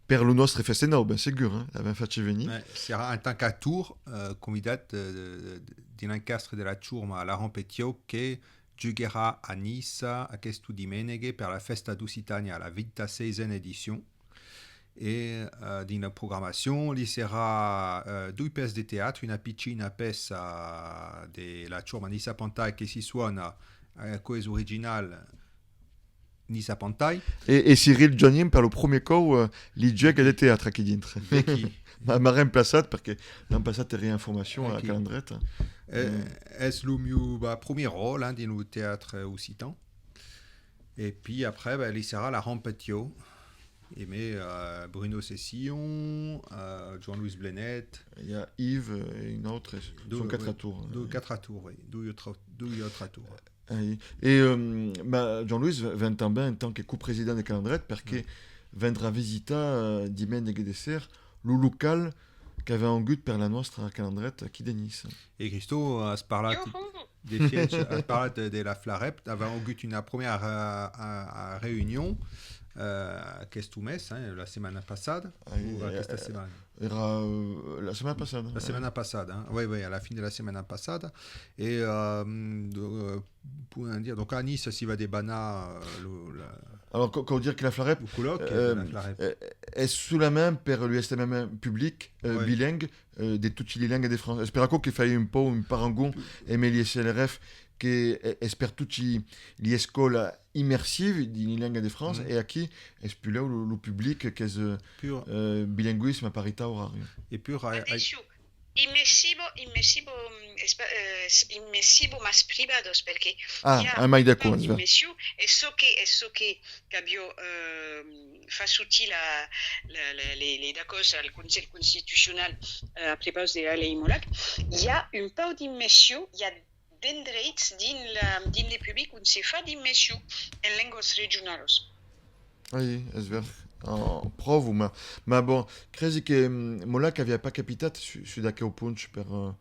Per le nostre feste nou, ben segur, l'avem fait venir. Ouais, sera en tant qu'à Tours, convidat de l'encastre de la ciurma a la Rampetio che giocherà a Nissa questo dimeneghe per la festa d'Occitania, la 26e edition. Et dans la programmation, il y sera deux pièces de théâtre, une piccina pièce de la ciurma Nissa Pantai che si suona a cause originale Nissa Pantai. Et Cyril Johnny per le premier coup, li gioca de théâtre qui dintre. Qui Ma reemplaçat perché l'an passat era information à Ok. calendrette. est le mieux premier rôle dans le théâtre occitan. Et puis après, il sera la Rampetio. Et mais Bruno Cessillon, Jean-Louis Blenet, Il y a Yves et une autre, ils sont 4 à tours. deux quatre à tour, oui, deux autres à tour. Et Jean-Louis vint també en tant que co-président de calendrette perché vendrà visita dimenega de ser lo local qu'aveva ongut per la nostra calendrette qui de Nice. Et Christo a parlé Juhu! des fièges, a parlé de la Flarep, avait eu une première réunion questo mes, la semaine passade, ou questa semaine. Era la semaine passade. La semaine passade, hein. Oui, à la fin de la semaine passade. Et pour dire, donc à Nice, s'il va des banas, Alors, quand dire que la Flarep le colloque de la Flarep. est sous la main per l'USMM public Ouais. bilingue de tutti les langues de France. Spero che fai un po' un parangon e me l'ISLRF che esper tutti le scuole immersive di lingua de France Mhm. e a chi espuleu lo public che è Pur, bilinguisme a parità orario. et pur, Adesso, immersivo mas privados, perché Ah, mai d'accordo. immersivo e so che abbiamo fa tutti le d'accords al Conseil constitutionnel a propos de la lei Molac. Il y a un peu d'immersion, il y a den drets din le public on se fa d'immersion en lenguas regionalos. Oui, è vero. Provo, ma bon, credi che Molac aveva pas capitat su da che punch per lo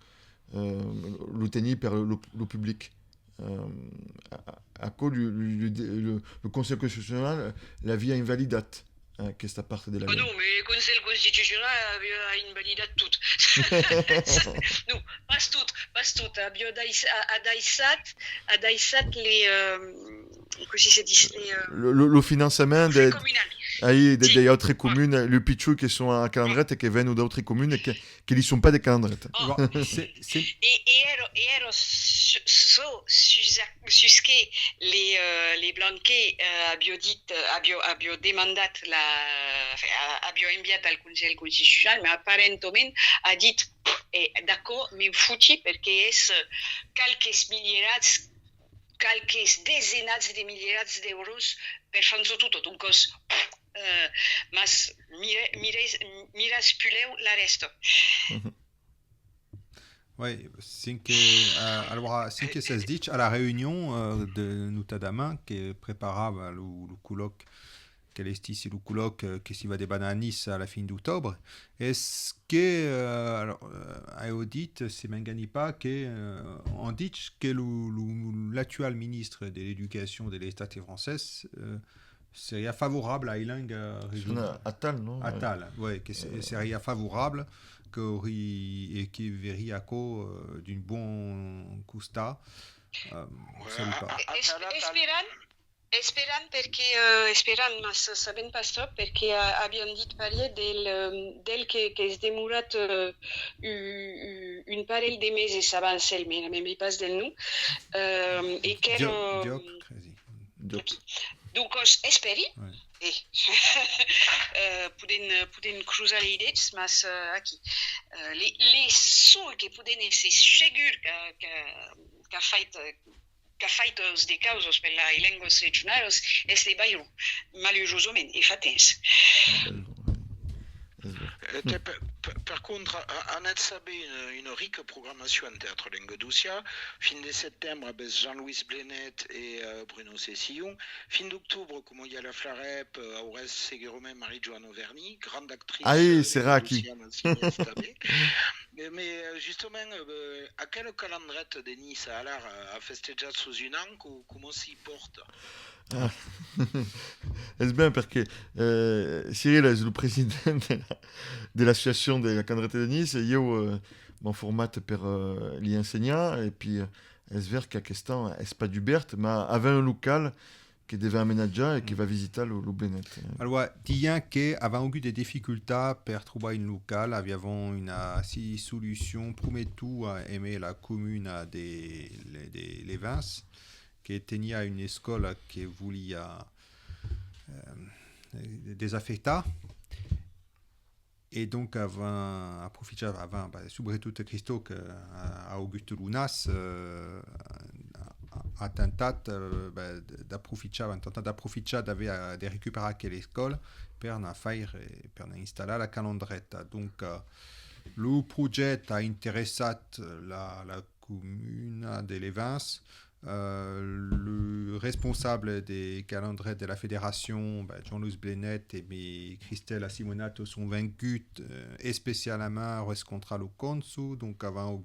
tenir per lo public. A cause le Conseil constitutionnel l'avia invalidat questa parte della Oh legge. non, mais le Conseil constitutionnel a invalidé tout. Non, pas tout. Abbiamo daisat les, così si dice, Le financement les communali. degli altre communes, le picciu che sono a calendrette che vengono da altre communes che ne sono pas des calendrette. Oh. c'est Et ero susque les blanquets abbiamo demandat abbiamo inviato al Conseil constitutionnel, mais apparentement a dit d'accord, mais fouti perché es calques dezenats de milierats d'euros per fanzo tutto, donc mas miras puleu la resto. Oui, alors, c'est que ça se dit à la réunion de Nutadamin qui préparava le colloque, qu'elle est ici le colloque qui s'y va des bananis à la fin d'octobre. Est-ce que, alors, à audit, c'est Mengani pas on dit que l'actuel ministre de l'éducation de l'État française serait favorable à Ilang Attal, non? Attal, oui, que serait favorable et qui verrait à quoi d'une bonne custa. Esperant ma sabent pas trop perché abbiamo dit parler del che es demorat un parell de meses abans el me pas del nu e che Dioc. donc esperi Poden cruzalideți, mas aqui. Les sons que poden ser segur que fait os de causos per la lengües regionals es de Bayrou, malheureusement, e fa temps. Par contre, on a sabé une riche programmation en théâtre Languedocia. Fin de septembre, avec Jean-Louis Blenet et Bruno Cessillon. Fin d'octobre, comme il y a la Flarep, Aurès Seguiromé, Marie-Joanne Auvergne, grande actrice. Ah oui, c'est Raki. Mais justement, à quel calendrier de Nice a l'air à festejar sous une an, comment s'y porte? Ah. Es bien perché Cyril è il presidente dell'associazione della Candrette de Nice e io m'ho formato per gli insegnants e puis es ver che quest'anno è pas d'Hubert ma aveva un local che deve aménager e che va visitare lo Blenet. Allora, disons que avevamo eu des difficultés per trovare un local, avevamo una solution promettu a aimer la commune de Levens, che tenia une école che volia désaffectar. Et donc, avant, surtout Christo, à Auguste Lunas, a tentat d'approfitar de recuperar quelle école per na faire per na installer la calendreta. Donc, le projet a interessat la commune de Levens. Le responsable des calendriers de la fédération, Jean-Louis Blenet et Christelle Simonato sont vaincus spécialement contre le consul, donc avant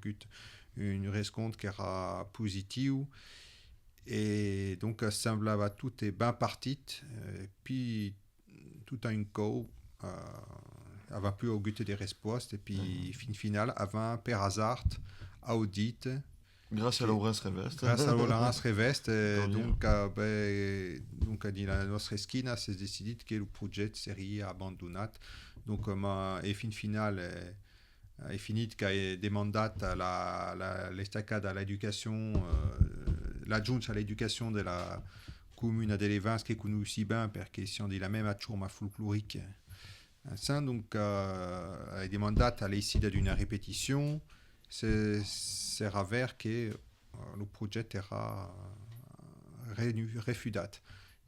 une rencontre qui era positive et donc semblava tout est bien parti, puis tout a un coup avant plus auguste des réponses et puis fin finale avant per hasard audit. Grâce à Laurence Revest. Grâce à Laurence Revest, donc la nostra esquina s'est décidé que le projet serait abandonné. Donc, et fin finale, è finito che è demandata l'estacada all'education, l'aggiunta all'education della commune de Levens che conosci bien perché siamo di la même ciurma folklorique. Donc, è demandata all'esida d'une répétition. C'est rare que le projet sera refudat.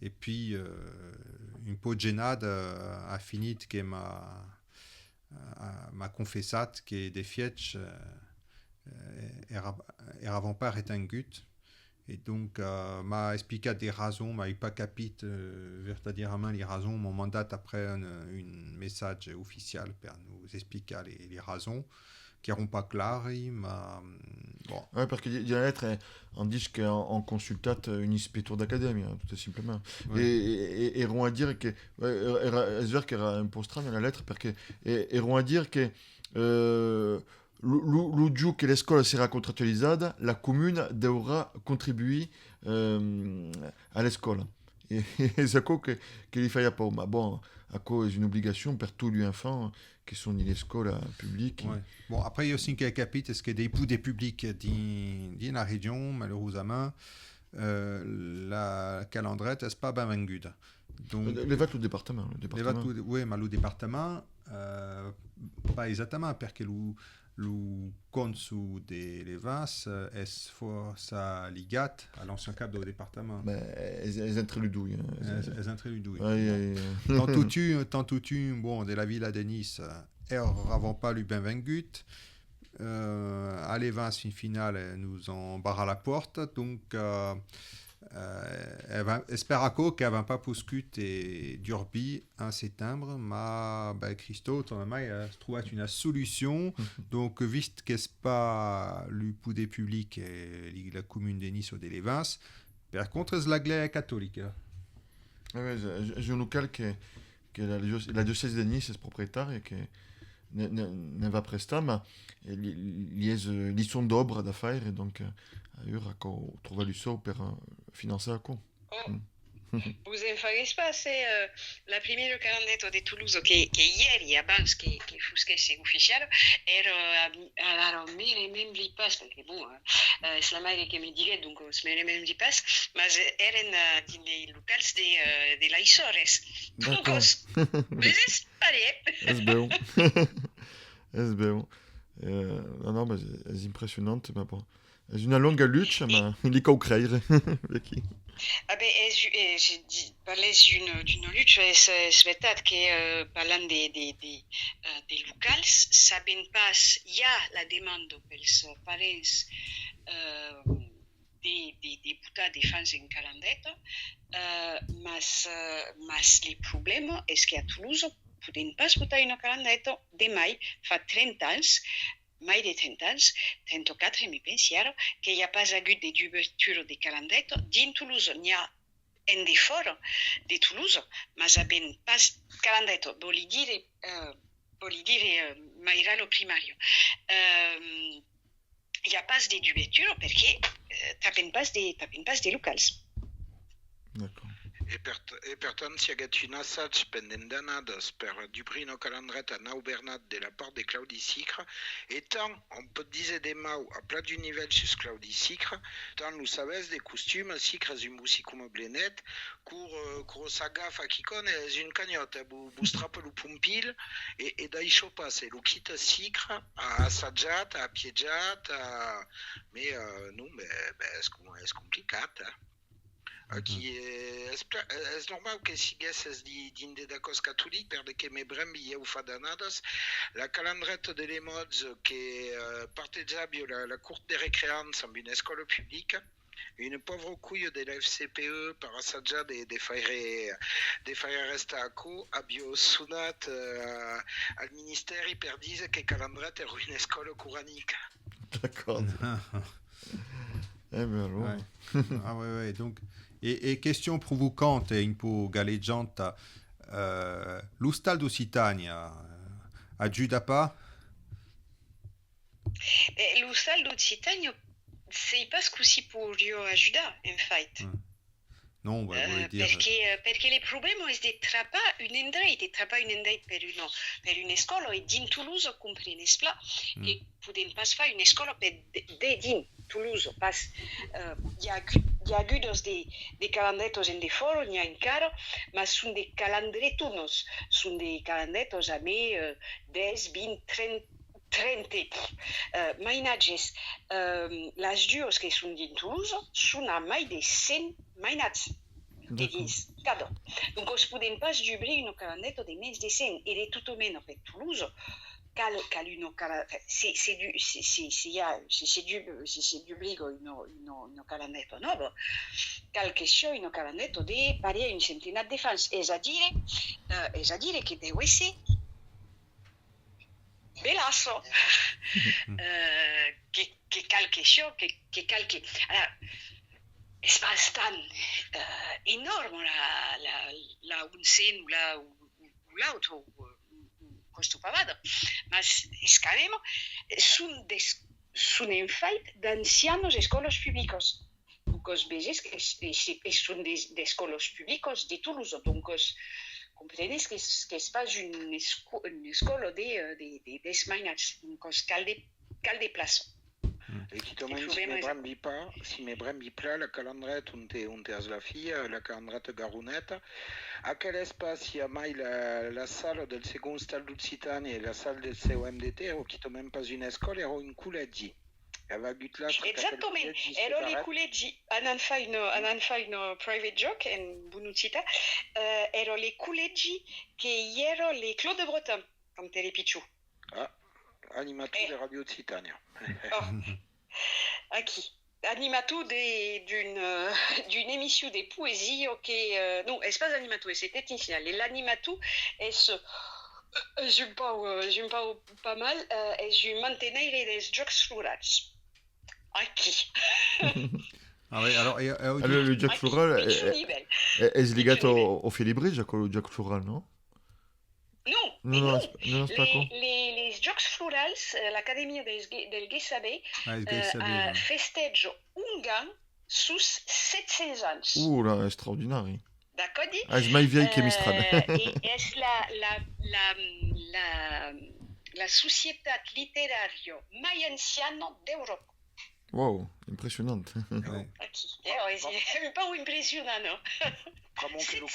Et puis, un po' genade a fini que m'a confessat que des fietch eravan pas retengut. Et donc, m'a expliqué des raisons, m'a pas capit verdaderament les raisons. Mon mandat après un message officiel pour nous expliquer les raisons. Qui n'eront pas clairs, mais bon. Ouais, parce qu'il y a une lettre, on dit qu'on consultat une ispetour d'académie, tout simplement. Ouais. Et on va dire que, es ver qu'il y a un postre dans la lettre, parce que, et on va dire que, l'udju que l'école sera contractualisée, la commune devra contribuer à l'école. Et c'est quoi qu'il ne faille pas. Mais bon, à cause d'une obligation pour tous les enfants qui sont dans l'école publique. Ouais. Bon, après, il y a aussi un capite, est-ce que des publics dans la région, malheureusement, la calendrette n'est pas bien vendue. Donc, les votes au département. Oui, mais le département, pas exactement, parce que le consul de Levens est força ligat à l'ancien cap du département. Mais elles entrent le douille. Elles entrent le douille. Tant tu, bon, de la ville de Nice, n'avons pas lu bien vengut. À Levens, fin finale, nous en barre à la porte. Donc, espère qu'elle va pas pouscuter d'urbi en septembre, mais Christophe, on a trouvé une solution. Donc, viste que c'est pas le pouvoir public et la commune de Nice ou de Levens, par contre, c'est l'Église catholique. Oui, j'ai un local que la diocèse de Nice est propriétaire et que ne va prestar, mais ils sont d'obres d'affaires et donc on trouve le sou pour financer la con. Vos enfades pas, c'est la première calandetto de Toulouse che ieri abans che fusquesse ufficiale era même li pas perché c'est la mère qui me dirait donc c'est même li pas mais eren dins locals de l'Aixores. D'accord. Mais c'est pareil. És beu. És beu. Non, mais és impressionante, mais bon. És una longa lutte, mais il cau creire. Aqui. Ah ben, je parlais d'une lutte, c'est vrai que parlant des locals, saben pas, il y a la demande pels parents de votar de fans en calandeta, mas le problema és que a Toulouse podem pas votar una calandeta de mai fa 30 anys, mai de 30 anys, 34 mi pensiero, que hi ha pas hagut d'obertura de calandeta. Dins Toulouse n'hi ha en de fora de Toulouse, mas haben pas calandeta, voli dire mairalo primario. Hi ha pas d'obertura perché tapen pas de locals. D'accord. E per tant, si hagués un assaig pendent d'anades per Dubrino Calandret a Nau Bernat de la part de Claudi Sicre, et tant on peut dire des mots à plat du nivell sus Claudi Sicre, tant nous savez des costumes, Sicre és un bussicum blenet, cour s'agafa qui connaît és une cagnotte, vous strappe le pompil, et d'això passe, le quitte Sicre a assajat, a piejat, mais non, és complicat, qui és normal que siguesses dins de d'acos catòlic perquè me brem veieu fa d'anades la calandreta de les mods que partejava la cour de recreants amb una escola publica une pauvre couille de la FCPE per assajar de faire restar a co avió sonat al ministeri per dir que calandret era una escola coranique. D'accord. Eh ben alors. Ouais. Ah ouais, donc... Et question provocante un po' galleggiante, l'Hostal d'Occitania aiuta pas? L'Hostal d'Occitania, c'est pas così pour aiutar, en fait. Non, bah, dire... perché le problema è di trappare un endret per un'escola e din Toulouse comprenes pla che podem pas fare un'escola per de din Toulouse pas hi ha hagut de calandetos en de foro n'hi ha encara ma són de calandretunos són de calandetos a me 10, 20, 30 mainatges les dues que són din Toulouse són a mai de 100 mainats de dins cada. Donc es podem pas obrir una calandeta de menys de 100 e de tot o menys per Toulouse cal una calandeta si d'obligo una calandeta nova cal que sia una calandeta de pari a un centenat de fans és a dire que deu ser belasso que cal que sia que cal que és bastant enorme la un cent o l'altre questo pavada ma és caremo són en fait d'ancianos escoles publiques donc es veges que són d'escoles publiques de Toulouse donc comprenes que és pas una escola des mainats donc cal de plaça. Et qui tombe si me brembi pas la calandrette on te as la fille la calandrette garonette à quel espace il y a mai la salle del second stade d'Occitanie et la salle del COMDT ou qui tombe même pas une école era un col·legi exactament ero les col·legi anant fa una private joke en Bunucita ero les col·legi que hi era les Clos de Breton com te repitxo animateur de Radio Occitania. Aquí. Animateur d'une émission de poésie que non, és pas animateur, c'était initial. L'animateur és je parle pas mal és un mantenere des jocs florals. Aquí. Ah ouais, alors le gioc floral è legato au filibrige con il gioc floral, no? Non, c'est pas con. Les jocs florals, l'Acadèmia del Guessaber festeja un gang sus 700 anys. Là, extraordinari. D'accordo? è mai vieille che mi strada. E es la società literaria mai anziana d'Europa. Wow, impressionante. Ouais. Aqui. C'est un peu impressionant. C'est ans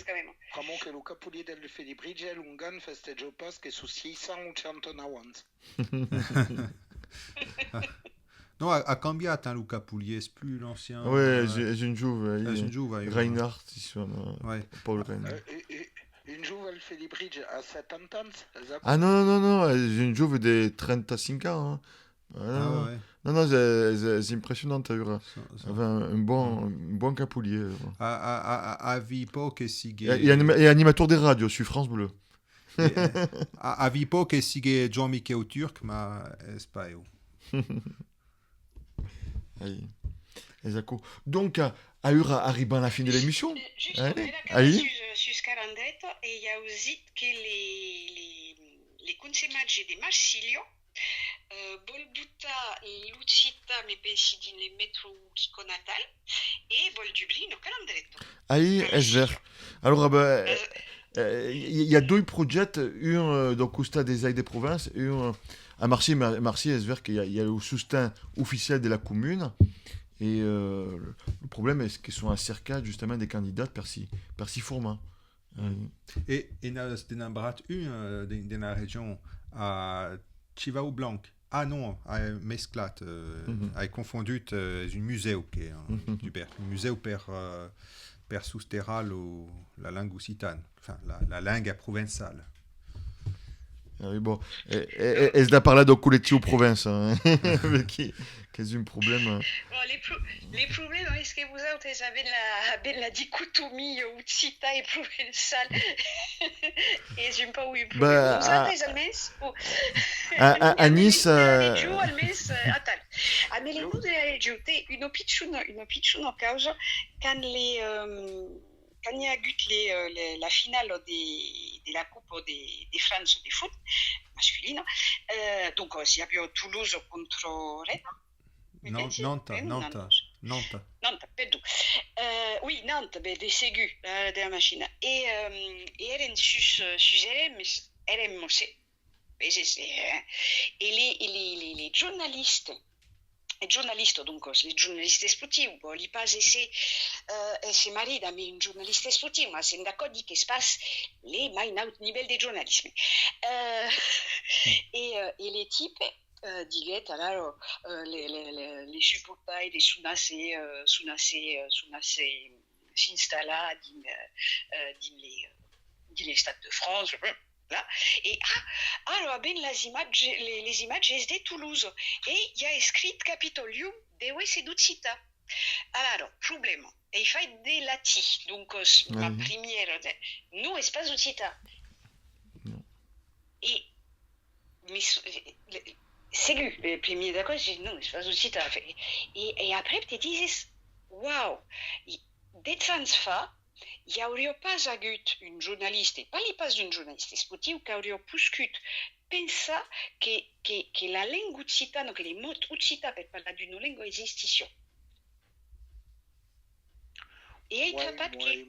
quand même. Comunque Luca Pulli del Felibrige lungan festeggio pas che su 689. Non, a cambiato hein, Luca Pugliese, c'est plus l'ancien. Ouais, j'ai une jouve. une jouve, ouais. Reinhardt, si sono. Ouais. Paul Reinhardt. Une jouve al Felibrige a 70 ans. Ah non, j'ai une jouve de 35 ans. Hein. Ah ouais. Non, c'est impressionnant. Elle avait un bon capoulier. A Vipo che sigue. Et animateur des radios sur France Bleu. A Vipo che sigue John Michel Turc, ma espaio. Esatto. Donc, arrivant à la fin de l'émission. Juste, Allez, on allez. sur 48 et il y a aussi que les consemaggi di Marsilio vol butta Lucita mi pensi di ne metro Chico Natal et vol Dublino Calandretto. Allez, Esver. Alors, il y a deux projets, un donc au stade des Aides des Provinces et un à Marseille, Esver, qu'il y a le soutien officiel de la commune. Et le problème est qu'ils sont un cercle justement des candidats per si format. Et nel Brat 1 de la région à Chivao Blanc. Ah non, a mesclat, a confondu un musée qui est un musée per sosterra la langue occitane, enfin la langue provençale. Oui, bon, et da parla do collettivo province, hein, qui est un problème. Bon, les problèmes, est-ce que vous avez la dichotomie occita et provençale? Et j'aime pas où il problème. Vous avez à Nice. A Meleno de la Reggio, une picciuna causa quand quand il y a eu la finale de la Coupe de France de foot masculine, donc il y a eu Toulouse contre Rennes. Nantes, pardon. Oui, Nantes, des ségus de la machine. Et eren sus RMC. Et les journalistes. Les journalistes, donc les journalistes sportifs, bon, ils passent c'est marida, mais une journaliste sportive, mais c'est d'accord dit qu'il se passe les mains au niveau des journalisme. Et les types disaient alors les supporters des Sunase s'installent dans les stades de France. Là. Et alors ben les images de Toulouse et il y a écrit Capitolium de Seducita. Alors problème et il fait des latis donc ma première nous espace Ducita et mais c'est lui le premier d'accord j'ai non espace Ducita et après tu dis waouh des transferts il n'y aurait pas agut une journaliste, pas les pas d'une journaliste sportive, qui aurait pu penser que la langue occitane, que les mots occitans pour parler d'une langue existent. Et il ne pas que...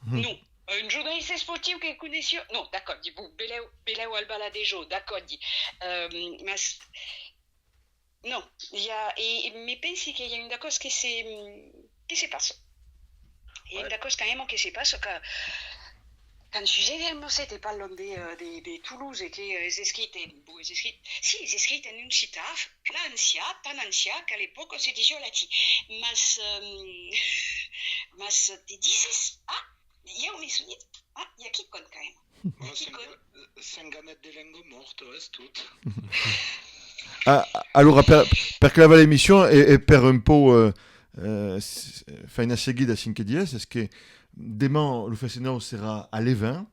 Non. Une journaliste sportive qui connaissait... Non, d'accord, dit vous, Beleu Albaladejo, d'accord, dit. Mais... Non, il y a... Mais pense qu'il y a une d'accord qui se passe. Et d'accord, quand même, qu'est-ce qui se passe quand sujet c'était pas l'homme de Toulouse et que c'est écrit en une cita tan ancien qu'à l'époque c'était sur la ti mais te dises il y a un souvenir il y a qui compte quand même 5 années de langue morte c'est tout. Alors per che l'émission e per un po' fai una seguida 5 dies, est-ce que demain le festival sera à Levin,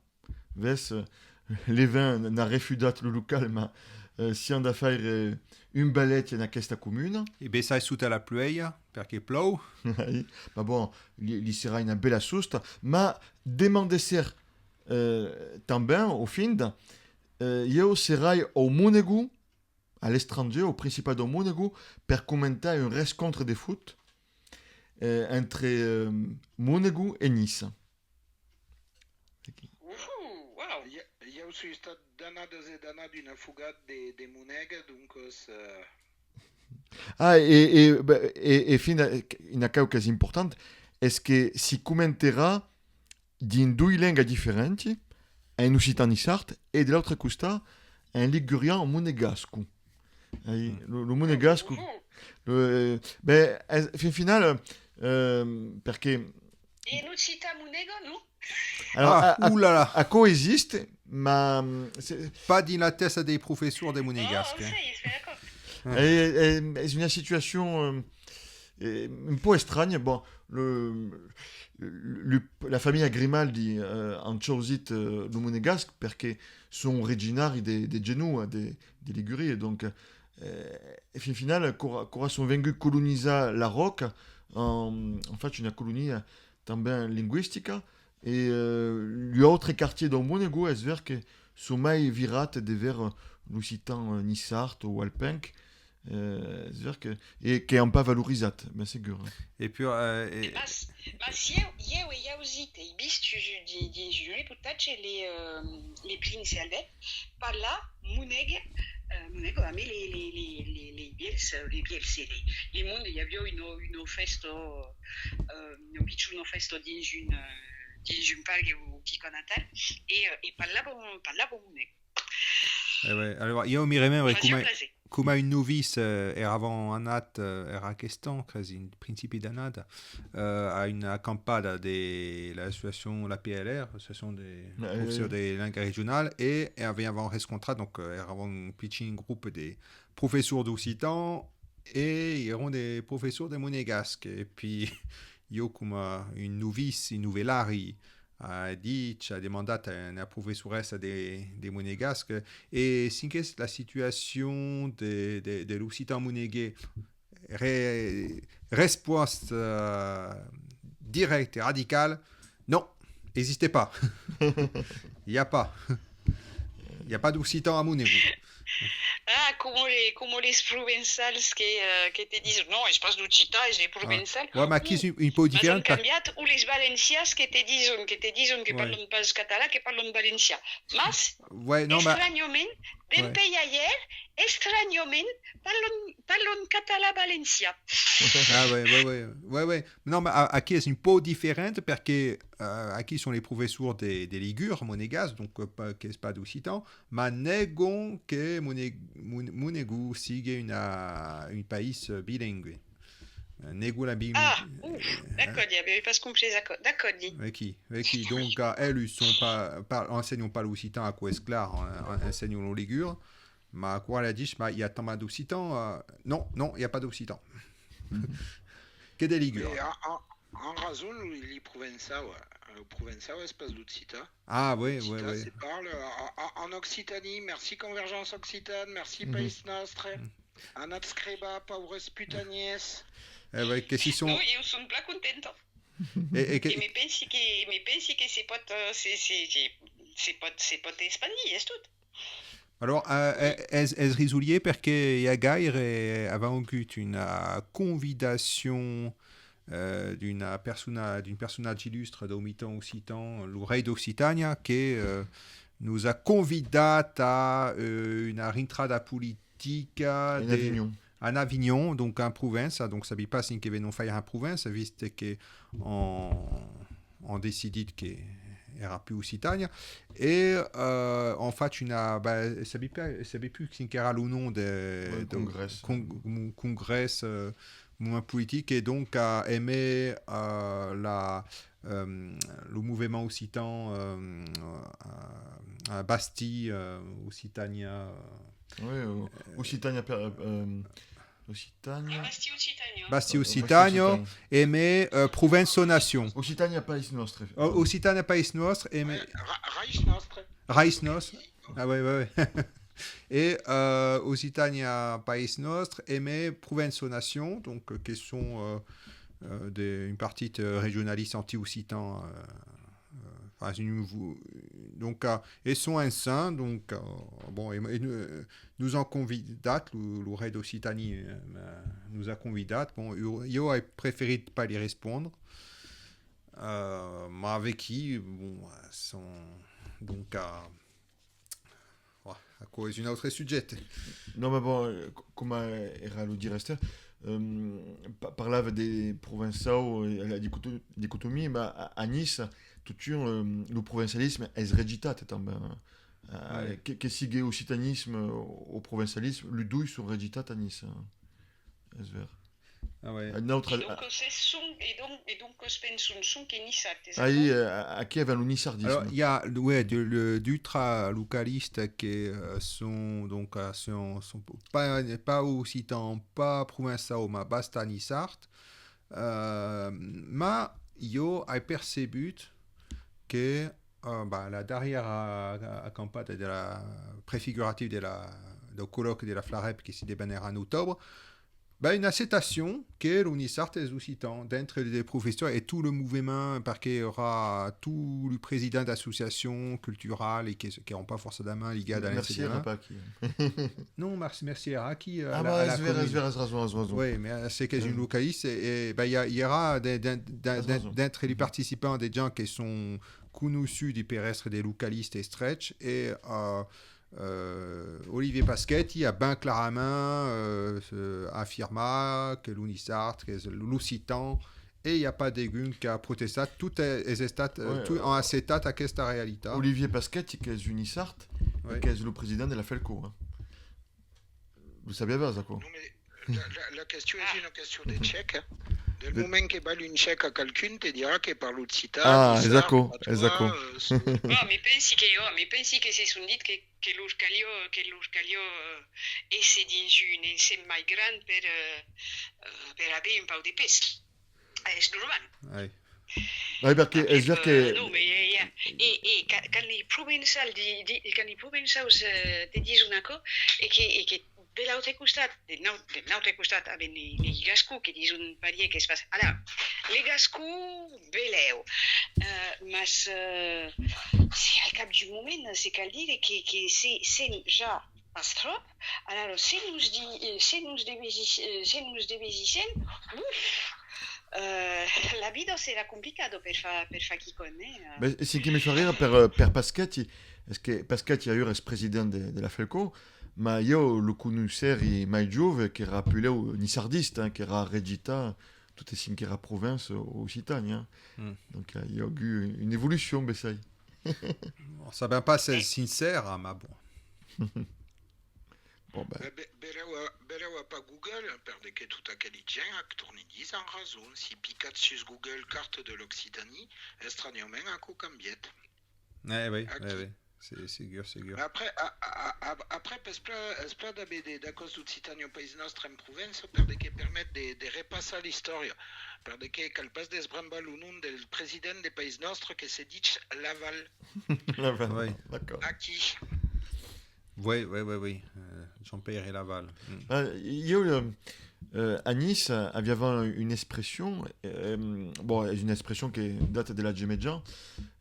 Levin n'a refudat le local, ma si on a faire une balette in questa commune. E beh, sai sotto la pluie, perché plou. Ma bon, il sera une belle susta, ma demande ser também au fin, io serai au Monégu, à l'étranger, au Principat do Monégu, per commenter une rencontre de foot. entre Monégu et Nice. Wow. Eu sou estat danat d'una fugat de Munega, donc Ah, e fina, una causa importante è che si commenterà in due lingue differenti, un occitan-isart e dall'altra costa un ligurian monegasco. Lo monegasco, fin final, perché E non cita Munego, no? alors, oulala, a coesiste, ma pas dans la testa dei professeurs des monégasques. Oh, sei, d'accord. è una situation un po' strana. Bon, la famiglia Grimaldi hanno choisit lo monegasque perché sono originari de Genoa, de Ligurie, donc fin final, quand sont venus coloniser la Roque, en fait une colonie também linguistica, e gli altri quartier do Monego è ver che sono mai virati de vers l'occitan nissart o alpenc, è ver che è un po' valorisat, ben sicuro. Et puis, Mas eu e iauzite, i bistu di jure puttace les princialvet, par là, Munego, a me les biels, les mondes, il y avait une festo, un festo dins un parc au Piconatal, et par là, bon Munego. ouais. Alors, io mi remember Faccio plaisir. come un novice eravamo anat era queston, quasi in principi d'annata, a une acampada de l'association, la PLR, l'association des professeurs des langues régionales, et avevamo rencontré, donc eravamo un petit groupe de professeurs d'occitan, et erano des professeurs de monégasque. Et puis, io come un novice, un novellari, ha demandato a una professoressa de monégasque, et sinché la situation de l'occitan monégué réponse directe et radicale, non, n'existez pas. Il n'y a pas. Il n'y a pas d'occitan à Monégu. Ah, como les provençals que te disent non, je passe d'Occitan et les provençals. Ouais, mais qui est un peu différent. Mas han canviat, ou les valencians que te disent que parlen pas català, que parlen valencià. Mas, ouais, non, estranyament, d'un pays ailleurs, estranyament, parlen català valencià. Ah ouais. Non, mais aquí c'est un peu différent parce que aquí sont les professeurs des Ligures monégasques, donc qui n'est pas d'occitan, mais négon que Monégu sigue un pays bilingue. Nego la bilingue. Ah, d'accord, il n'y avait pas compris, d'accord, dit. Qui donc elles enseignent pas l'occitan à quoi est clair, enseignent le Ligure, mais quoi elle a dit, il y a tant d'occitan, non, il n'y a pas d'occitan. Que des Ligures. En raison, les provençaux, espace d'Occitane. Ah oui. Se parle en Occitanie. Merci Convergence Occitane, merci Pays Nostre. En adscriba paures putanies. Que si sont. No, io sono pas contenta. Et me pensi que c'est pas espagnol, c'est tout. Alors, es risoulier perché Yagaire aveva avuto una convidation d'une personnage illustre d'Omitan Occitan, le rei d'Occitania, qui nous a convidat à une rintrada politica en Avignon, donc en province. Donc, ça ne veut pas dire que non faire en province, visto que on décidé que era più Occitania, et en fait ça ne plus qui era le nom de congrès mouvement politique, et donc a aimé le mouvement occitan à Bastille, Occitania. Oui, Occitania. Basti Occitania, aimé Provenzo Nation. Occitania Pays Nostre. Occitania Pays Nostre, aimé. Reis Nostre. Ah ouais. Et Occitania Pays Nostre, aimé Provenzo Nation, donc qui sont une partie régionaliste anti-occitan, donc, et sont enceint, donc, bon, et nous en convidat, le rei d'Occitanie nous a convidat, bon, yo a préféré de pas les répondre, mais avec qui, bon, sont, donc, à cause d'une autre sujet. Non, mais bon, comme era le dire Esther, parlava des provençaux et la dicotomie, mais à Nice, tout le provincialisme est regitat també. Que sigui occitanisme au provincialisme, le douille sont regitat à Nice. És ver. Ah ouais. Et donc, c'est son, et donc, je pense son qui est nissat. Ahí, aquí avait le nissardisme. Alors, il y a ouais, d'ultra-localistes qui sont, donc, sont pas occitans, pas provençaux, mais basta nissart. Mais io ai percebut que la derrière à campagne de la préfigurative de colloque de la Flarep qui s'est débanné en octobre, une acceptation que l'Unisart est occitan d'entre les professeurs et tout le mouvement parce qu'il y aura tout le président d'associations culturelles et qui n'ont pas forcément lié à Merci Rapaki. Non, merci Raki. Oui, mais c'est que une localiste et il y aura d'entre les participants des gens qui sont connus des pérestres des localistes et stretch et Olivier Pasquetti a bien clairement affirmé que l'Unisart, que l'Occitan, et il n'y a pas d'égun qui a protesté, tout est en acétat à cette réalité. Olivier Pasquetti, qui est Unisart, qui est le président de la Felco. Hein. Vous savez bien, Zako? La question est une question de tchèque. Dès le moment que balle une tchèque à quelqu'un, tu diras qu'il parle occitan. Ah, esatto. No, mi pensi che si sono dit che l'Urcalio esse dins un ensem mai gran per avere un pau de pes. És normal. Ouais. Oui, parce que No, e quand les provençals te disent una cosa e che de l'altre costat avec les Gascous qui disent un parier qui se passe. Alors, les Gascous, beleu. Mais c'est al cap du moment, c'est qu'à dire que c'est déjà pas trop. Alors, si nous débésissem, la vida serà complicado per fa chi connaît. Mais ce qui me fait rire per Pasquetti, est-ce que Pasquetti a eu le président de la Felco, mais il y a le connu mai giove qui era appelé au nissardiste, qui era regita toutes les cinq provinces occitanes. Hein. Donc il y a eu une évolution, Bessay. Bon, ça va pas c'est sincère, mais bon. Bon, ben. Bereu pas Google, perdez que tout à qualité, tourne 10 en raison. Si picat sur Google carte de l'Occitanie, estragnement à coup cambiet. Oui. C'est sûr. Après, espère d'abord d'accords d'Occitanie au pays nostre en province, perdez que permettre de repasser l'histoire. Perdez qu'elle passe des brambal ou non du président des pays nostres qui se dit Laval. Laval, oui, d'accord. À qui? Oui. Jean-Pierre et Laval. Il y a à Nice, il y avait une expression, une expression qui date de la Gemedja,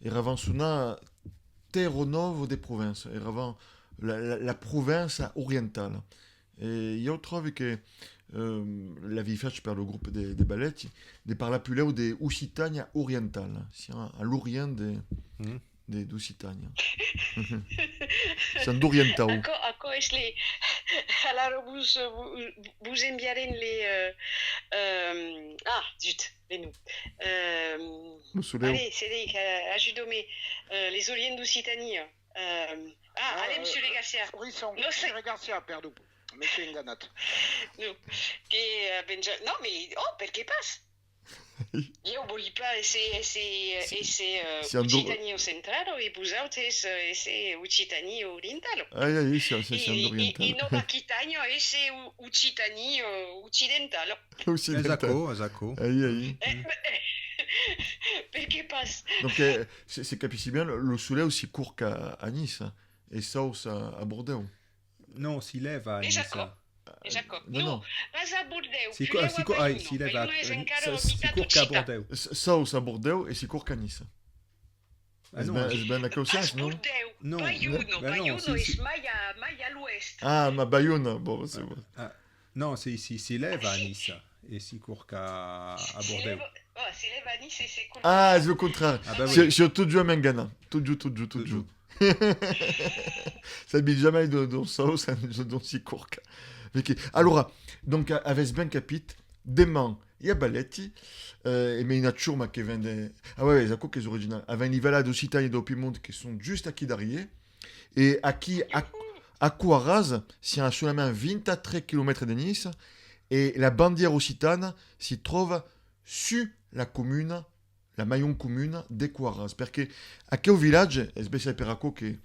et avant suna Terre Novo des provinces, et avant la province orientale. Et je trouve que la vie faite par le groupe des balletti, de parler plus là des Occitania orientale, c'est à l'orient d'Occitania. C'est un oriental. Acco es les. Alors vous enviarez les. Zut, les nous. Allez, Cédric, ajude-moi. Les Oliens d'Occitanie. Allez, monsieur les Garcia. Oui, monsieur les Garcia, perdon. Monsieur Inganat. Non, mais perché passe? Io voglio pas Occitanie centrale e vous autres c'est Occitanie orientale. C'est un oriental. Et non Aquitania c'est Occitanie occidentale. Esatto. Perché passe? Donc c'est capisci bien, le soleil aussi court qu'à Nice et ça à Bordeaux. Non, s'il lève à Nice. Jacob. Non. Pas à Bordeaux. Si court qu'à Bordeaux. Ça à Bordeaux et si court qu'à Nice. Ah És non, ben na Causens, non? Bordeu, Non, Baiuno, ben non, Baiuno si, és si. mai a l'ouest. Ah, ma Bayonne. Bon, c'est bon. Ah, non, c'est ici, c'est lève à Nice et si court qu'à Bordeaux. Si leva a Nice, c'est cool. Ah, c'est le contraire. Ah bah C'est oui. c'est tout a Mengana. Tout giù. Ça ne jamais dans ça, ça dans si court. Allora, donc, avec ben capit, demain, il y a Baletti, mais une ciurma qui vient de... Ah ouais, c'est quoi qui est original. Avec une vallée d'Occitanie et d'Opimonte qui sont juste à qui d'arrière, et à qui, à Couaraz, c'est à seulement 23 km de Nice, et la bandière occitane s'y trouve sur la commune, la maillon commune de Couaraz. Parce que, à quel village, et c'est per acco che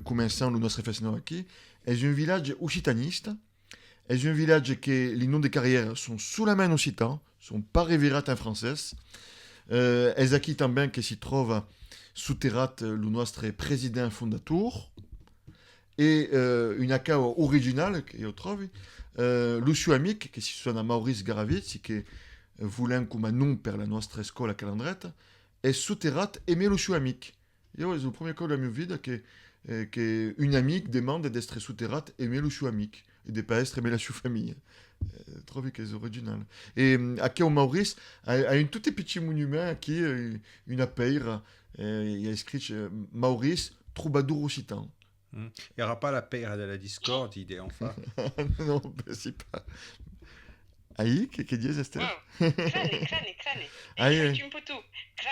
commençons le nostre festival qui, est un village occitaniste. C'est un village que les noms de carrières sont sous la main occitan, sont pas révérats en français. C'est aquí também que s'y trouve souterrat le notre président fondateur. Et une acca originale que je trouve, Lucio Amic, que si suona Maurice Garavitz, que voulait comme un nom per la nostra scola calandrette, est souterrat Aimé Lucio Amic. C'est le premier cas de la mia vie que une amique demande d'être souterrat Aimé Lucio Amic. Et de pas être aimé la sous-famille. Trouvé que c'est original. Et à qui Maurice a un tout petit monument qui une paire. Il y a écrit Maurice troubadour occitan. Il n'y aura pas la paire de la discorde, idée enfin. Non, c'est pas. Aïe, que dit Esther? Crâne. Aïe, Tu peux tout.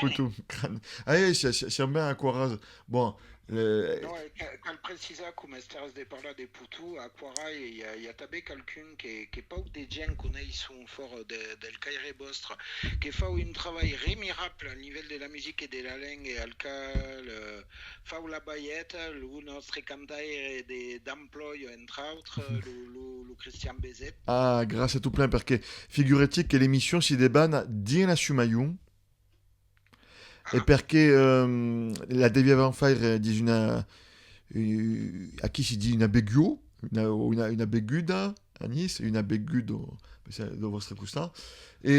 Poutou, crâne. Aïe, c'est bien à Quaraz. Bon. No, cal precisar com estàs de parlar de Poutou, a Quarai, il y a també quelqu'un que pau de gent coneix un fort del Caire Bostre, que fa un treball remirable a nivell de la musique et de la langue, et al qual fa la baieta, le nostre cantaire d'emploi, entre autres, le Christian Bezet. Ah, grâce à tout plein, parce que figurez-vous que l'émission si débanne dien la Sumayou. Et perché la deviava fare di una a chi si dit una beguo, una beguda a Nice, una begudo do vostre costat e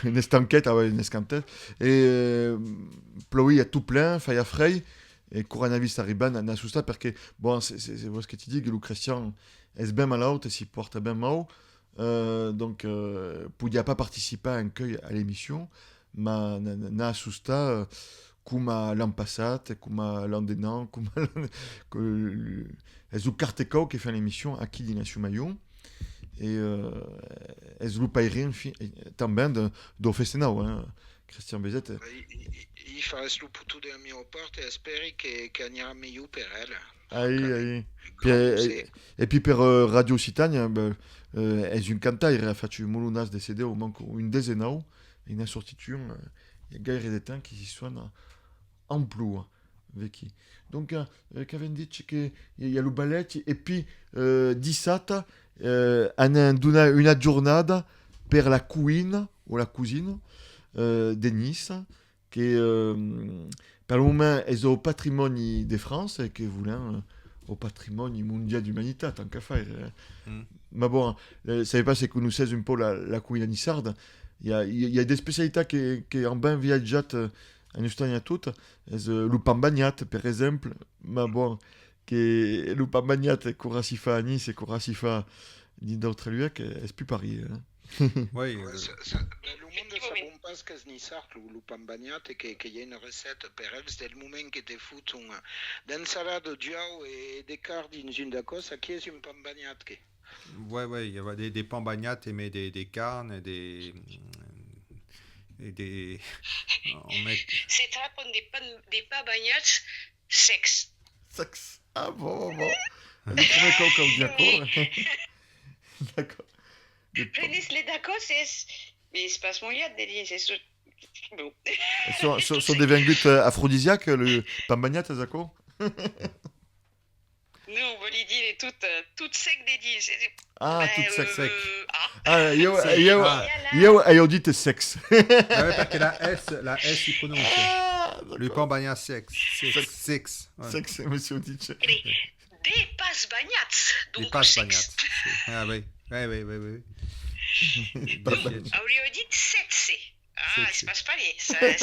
une estanquette, ah ouais, une escanquette et ploui a tout plein, faia frei e coronavirus arriban na susta perché bon c'est ce que tu dis que le Christian est ben malaut et s'y porte ben mal donc podia pas participer à un cueil à l'émission ma na susta kuma l'an passat, kuma l'an denant, kuma es ou Cartecao qui fait l'émission à qui dina Sumayon et es ou pairin também do festival hein Christian Bezet. Il fa lo Poutou de mio porte e speri che anirà meglio per elle. Aïe. Et puis per Radio Occitania es un cantaire a fatto molunas de CD au manque une dezenau in a sortitu il y a gaire de temps qui s'y suona en plus vecchi. Donc qu'avem dit que il y a le ballet et puis dissata dona una giornata per la cuina o la cuisine de Nice che per le moment est au patrimoine de France et que voulons au patrimoine mondial d'humanité tant qu'à faire. Mais bon, savez pas c'est que nous sait un peu la cuina nissarde. Il y a des spécialités qui en ben viaggiat en Estonia toute. Le pan bagnat, par exemple. Mais bon, que le pan bagnat qu'on si fa à Nice et qu'on si fa d'autres lieux, c'est plus Paris. Oui. Le monde ne sait pas ce que c'est Nissart, le pan bagnat, et qu'il y a une recette per elle, c'est le moment que te fout d'ensalade d'uau et des cartes dans une dacos, à qui est un pan bagnat? Ouais, il y avait des pans bagnates, mais des carnes et des... On met... C'est trapon des pas bagnats sexe. Sexe. Ah bon. Le premier cas comme d'accord. Prenez les d'accord, mais c'est pas ce moment-là de dire, c'est sûr. Bon. Sont des vinguts aphrodisiaques, le pan bagnat, d'accord? Nous, on veut lui dire toutes sec des dix. Ah, toutes sec. Ah, Io dit sexe. Parce que la S, il prononce. Le pan bagnat sexe. Sexe. Sexe, monsieur Dice. Des passes bagnats. Des passes bagnats. Ah oui. Aurait dit sexe. Ah, sexe. c'est pas pareil.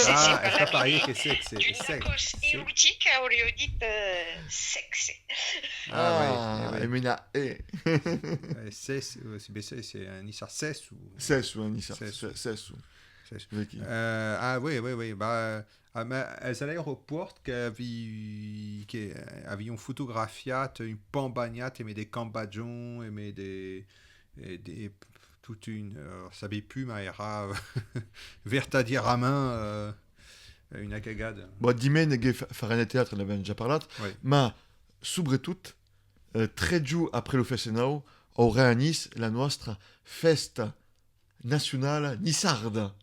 Ah, è sta pari che sexe. D'une cause érotique aurait dit sexe. Ah, Ah, ouais, et mina, Sexe, c'est un Nissa sexe ou... Sesso, Nissa. Sesso. Sesso. Sexe. Vecchi. Ah, oui. Bah, ma all'aeroporto che abbiamo fotografiato un po' bagnato e des cambagions e des toute une savais plus ma era vertadierament una cagada. Bon, dimene che fare nel teatro, ne abbiamo già parlato, Oui. ma soprattutto, 3 giorni après lo Fessenau, avrà a Nice la nostra festa nazionale nissarda.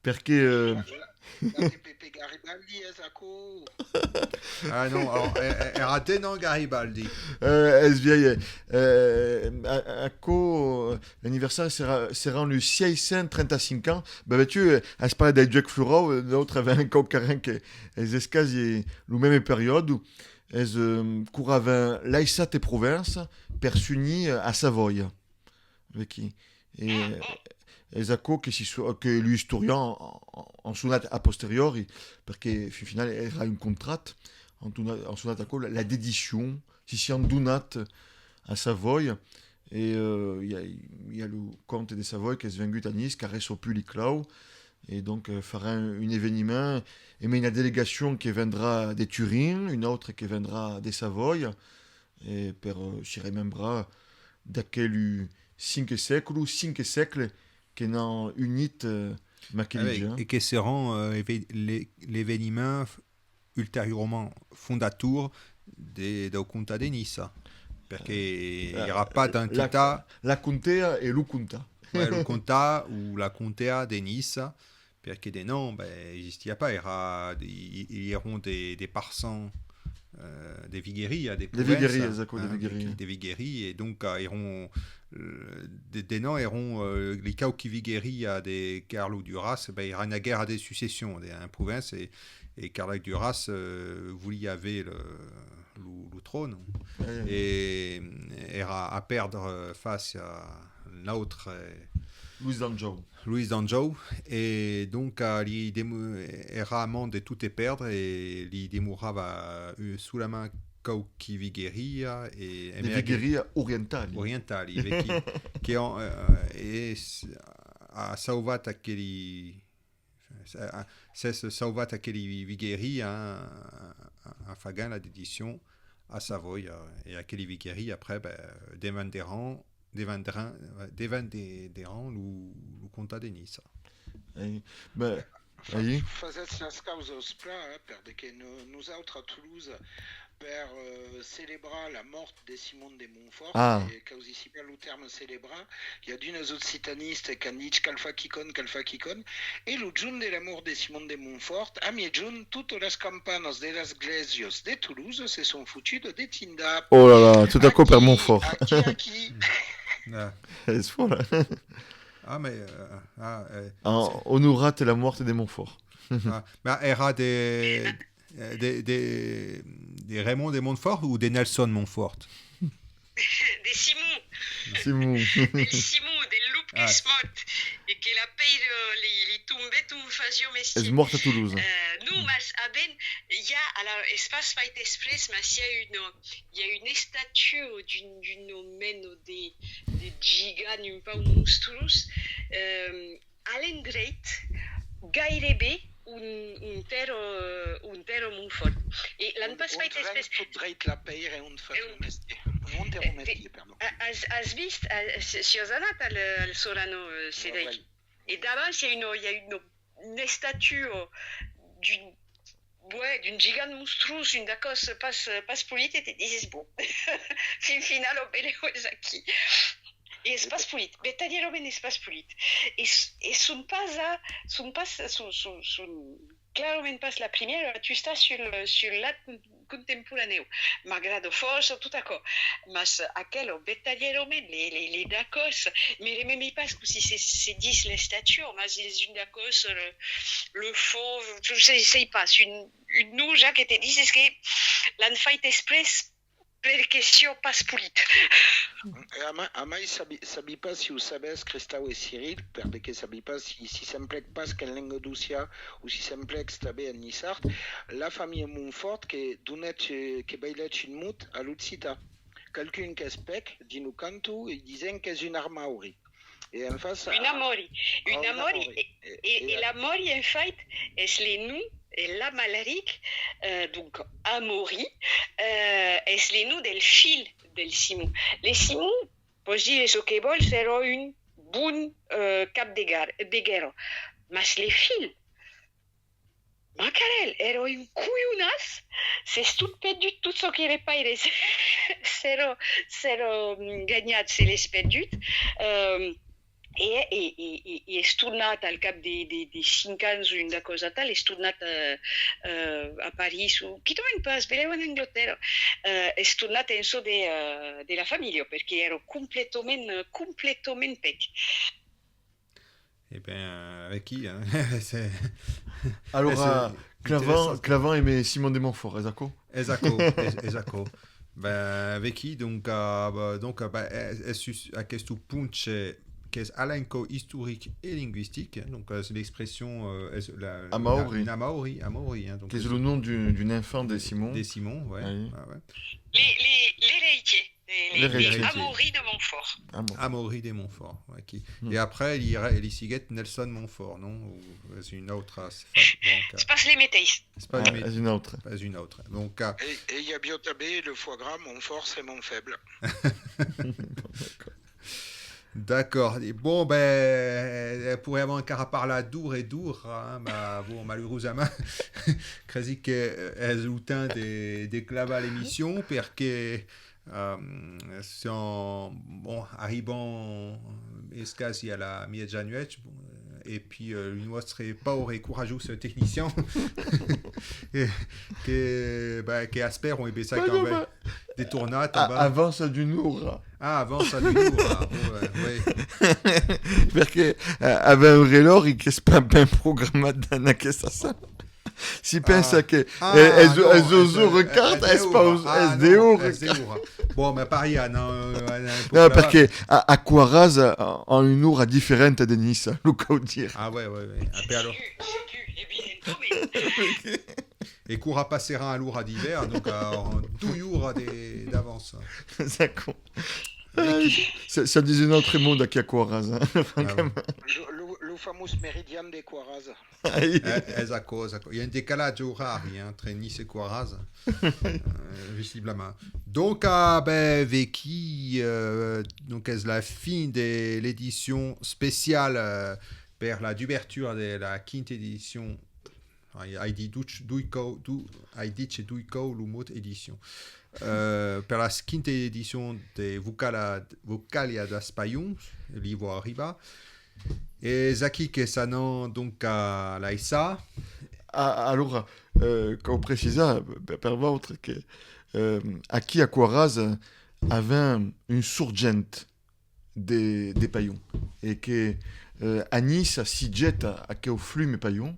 Perché... Pepe Garibaldi, Zacco. Ah non, alors, era Denan Garibaldi. SVI, l'anniversaire sera le 635 ans. Ben, tu as parlé de Jack Fluro, d'autres avaient un cop carré que les escasi la même période où ils couraient l'Aïsat et province per s'unir à Savoie. Avec qui Esatto che lui storiant en sonate a posteriori perché fin finale era un contrat en sonate a la dédition si si en donat a Savoie et il y a le comte de Savoie qui est venu à Nice qui a reçu plus Clau et donc fera un événement et mais une délégation qui viendra de Turin une autre qui viendra de Savoie et per si remembra d'aquel 5 siècles qui n'ont unit Machiavelli. Et qui seront l'événement ultérieurement fondateur del Conta de Nissa. Perché il n'y aura pas d'entità. La Contea et le Conta. Ouais, le Conta ou la Contea de Nissa. Perché des noms, il n'existait pas. Il y auront des parsons. Des vigueries à des provinces, des vigueries et donc iront des noms iront les cas qui vigueries à des Carlo Duras il y aura une guerre à des successions des provinces et Carlo Duras voulait y avait le trône et era à perdre face à l'autre Louis d'Anjou et donc era amant de tout et perdre et il démourava sous la main qui vigueria et vigueria orientali qui et a salvat aquelli salvat aquelli vigueria a fagan la dédition à Savoie et aquelli vigueria après devenderont le Conta de Nissa. Fazet las causas pla, perché nous autres à Toulouse per célébrer la mort de Simon de Montfort et cause ici pas le terme célébrer il y a d'une autres citanistes qui dit calfa kikon et le jour de la mort de Simon de Montfort a mi jour toutes les campanas de las glesios de Toulouse se sont foutues de Tinda. Oh là là, tout à coup per Montfort. Qui c'est fort là. Ah mais honorat la morte de Montfort. Mais era des Raymond de Montfort ou des Nelson Montfort? Des Simon. Des Simon, des loups qui se motent et que la paye les tombés tout fasio messi. Elle est morte à Toulouse. Nous, mas aben, il y a à l'espace Fight Express, mas il y a une statue d'une mène des gigas, un peu monstrueux, Allen Great, gairebé un terre Montfort. Et l'an pas Fight Express. Dreit la paye et on fait un métier, pardon. Has vist, si os anat al Sorano, Cédric. Et d'abord, il y a une statue d'une gigante monstrueuse, une d'accord passe polite, et tu dis bon. Fin final, au Béléo, Zaki. Et espace polite, c'est-à-dire un espace polite. Et sont clairement pas la première, tu estás sur l'art contemporain. Malgré force, tout d'accord. Mais à quel bétalier les d'accord, mais même pas que si c'est 10 les statues, mais c'est une d'accord, le faux, je sais pas, une nous, Jacques était dit, c'est ce que l'Anfight Express perché io pas pulit. A mai sabi pas si ho sabes Cristau e Cyril, perché sabi pas si semplec pas qu'en lenga d'Usia ou si semplec stabe en Nissart, la famille Montfort che donet che bailet in mut a Lutzita. Quelqu'un che spec, di nu cantu, e disen che è un armauri. Et en face, Une amori. Une una amori. amori. Et l'amori, en fait, est les noms, et la malarique, donc amori, est les noms del fil del Simon. Les Simon, pour dire ce que vol, seront une bonne cap de guerre. Mais les fils, Macarel, ero un cuyunas, c'est tout perdu, tout ce qui est pas zero gagnat, c'est les perdut. E è tornat al cap di 5 anys o una cosa tal, è tornat a París o chi tomen pas, veleu en Anglaterra, è tornat en so de la famiglia perché ero completament pec. Eh bien, avec qui hein c'est... Alors, c'est intéressant. Clavant aimait Simon de Montfort, Ezako. Esatto. Ben, avec qui donc à questo punce che è elenco historique et linguistique, donc c'est l'expression Amaori. Amaori, hein, donc Qui est le nom d'une enfant de Simon. Des Simon, ouais. Oui. Ouais. L'héritier, Les héritiers. Amaury de Montfort. Ah bon. Amaury des Montfort. Ouais, Et après, il y a Elisiguette Nelson Montfort, non? Ou c'est une autre. C'est pas les météis. C'est pas Ah, une autre. Pas une autre. Donc, Et il y a Biotabé, le foie gras, mon fort, c'est mon faible. D'accord. Et bon, ben, pour avoir un carapar dur, hein, bah, bon, malheureusement, quasi que è l'outin des clava l'émission, perché bon, arrivant escasi à la mi-januette, et puis une nostre pauvre et courageux technicien qui espère on est ça quand même des tournates avant ça du Nour. Avant ça du Nour. Perché aveva un relori che sta ben programmato in questa sala. Si pensa che è Zozo carta è SDO. Bon, mais Paris, non, perché a Quaraz en une ora differente de Nice, Luca vuol dire. Ah ouais. Alors... Et courra passera à l'oura d'hiver, donc en 2 jours d'avance. D'accord. Ça disait notre monde qui a Quaraz. Le fameux méridien des Quaraz. Esatto. Il y a un décalage horaire entre Nice et Quaraz, visiblement. Donc, Veki, donc c'est la fin de l'édition spéciale per la d'ouverture de la quinta édition. Hai dice Duico l'umot édition. Per la quinta édition de Vocalia da Spaion, livre arriva. Et Zaki che sanno donc à l'AISA. Allora, come precisa per votre che aqui a Quaraz avait une surgente des paillons et que à Nice si jette à que au flume paillons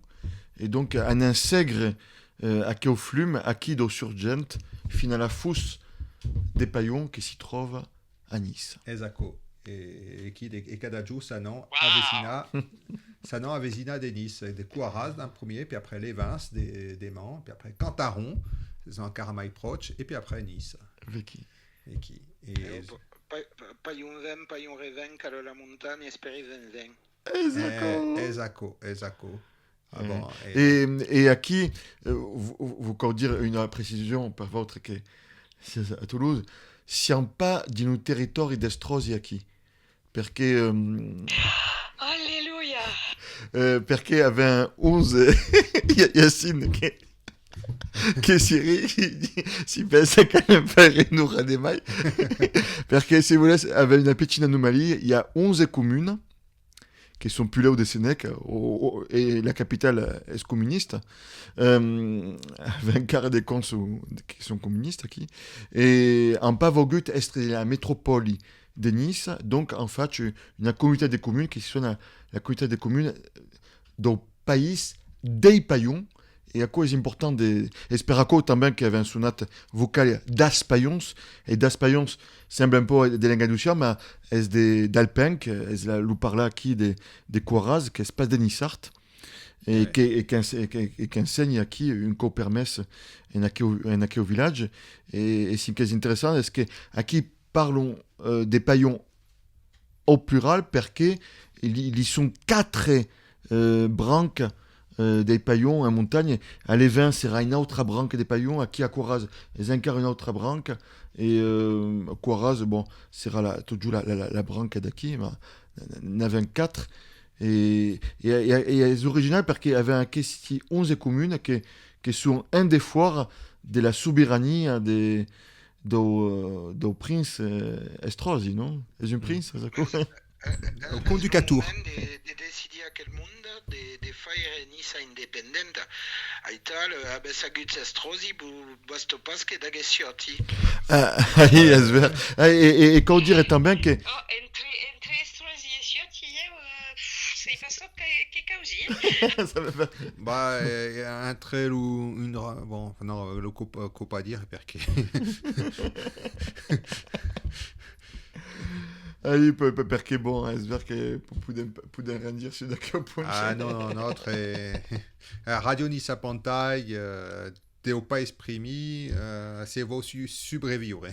et donc un insègre à que au flume à qui do surgente fino alla fous des paillons qui s'y trouvent à Nice. Esatto. Et Cadagio, Sanon, Avezina des Nice, des Quaraz d'un premier, puis après les Vins, des Mans, puis après Cantaron, c'est un Caramaï proche, et puis après Nice. Veki. Paillon vin, paillon revin, calo la montagne, espéri vin. Esatto. Ah bon, et à qui, vous pouvez dire une précision par votre que c'est à Toulouse, siamo pas di un territorio destrosi a chi. Perché Alleluia. Perché aveva 11 Yassine che si pensa che ne fare un'ora di mai. Perché se vous laisse avec une petite anomalie, il y a 11 communes qui sont plus là au Sénèque et la capitale est communiste, avec un quart des cons qui sont communistes qui et en Pavogut est la métropole de Nice, donc en fait une communauté de communes qui sont la communauté de communes du pays des Paillons e a quoi est important de esperaco também que avait un sonat vocal das paions et das paions sembla un peu de l'engaducia mais est d'alpenc est la lu parla aquí de Coiraz que es pas de Nissart et qui enseigne aquí une co-permesse en aquí au village et ce qui est intéressant est que aquí parlons des paillons au plural perché ils sont 4 branques des paillons en montagne. À l'Evin, sera une autre branque des paillons. Aquí à Coiraz, ils incarnent une autre branque. Et Coiraz, bon, sera toujours la branque d'aquí, mais il y en a 24. Et c'est original parce qu'il y avait 11 communes qui sont un des foires de la souveraineté do prince Estrosi, non? C'est un prince, ça quoi? Au compte du Catour. De decidir aquel mundo, de faire Nice independente. Aital, abesagut Estrosi, basto pas que d'agessioti. Et quand on dirait também que... Entre Estrosi e Ciotti, sei passou que causi. Ça va faire... Bah, un trail ou une... Bon, non, le coup pas dire, perché... Aí, perché bon, j'espère que poudem rendir sur d'aquel point. Ah non, très... Radio Nissa Pantaille, Teo pas esprimi, c'est vos subrevivre.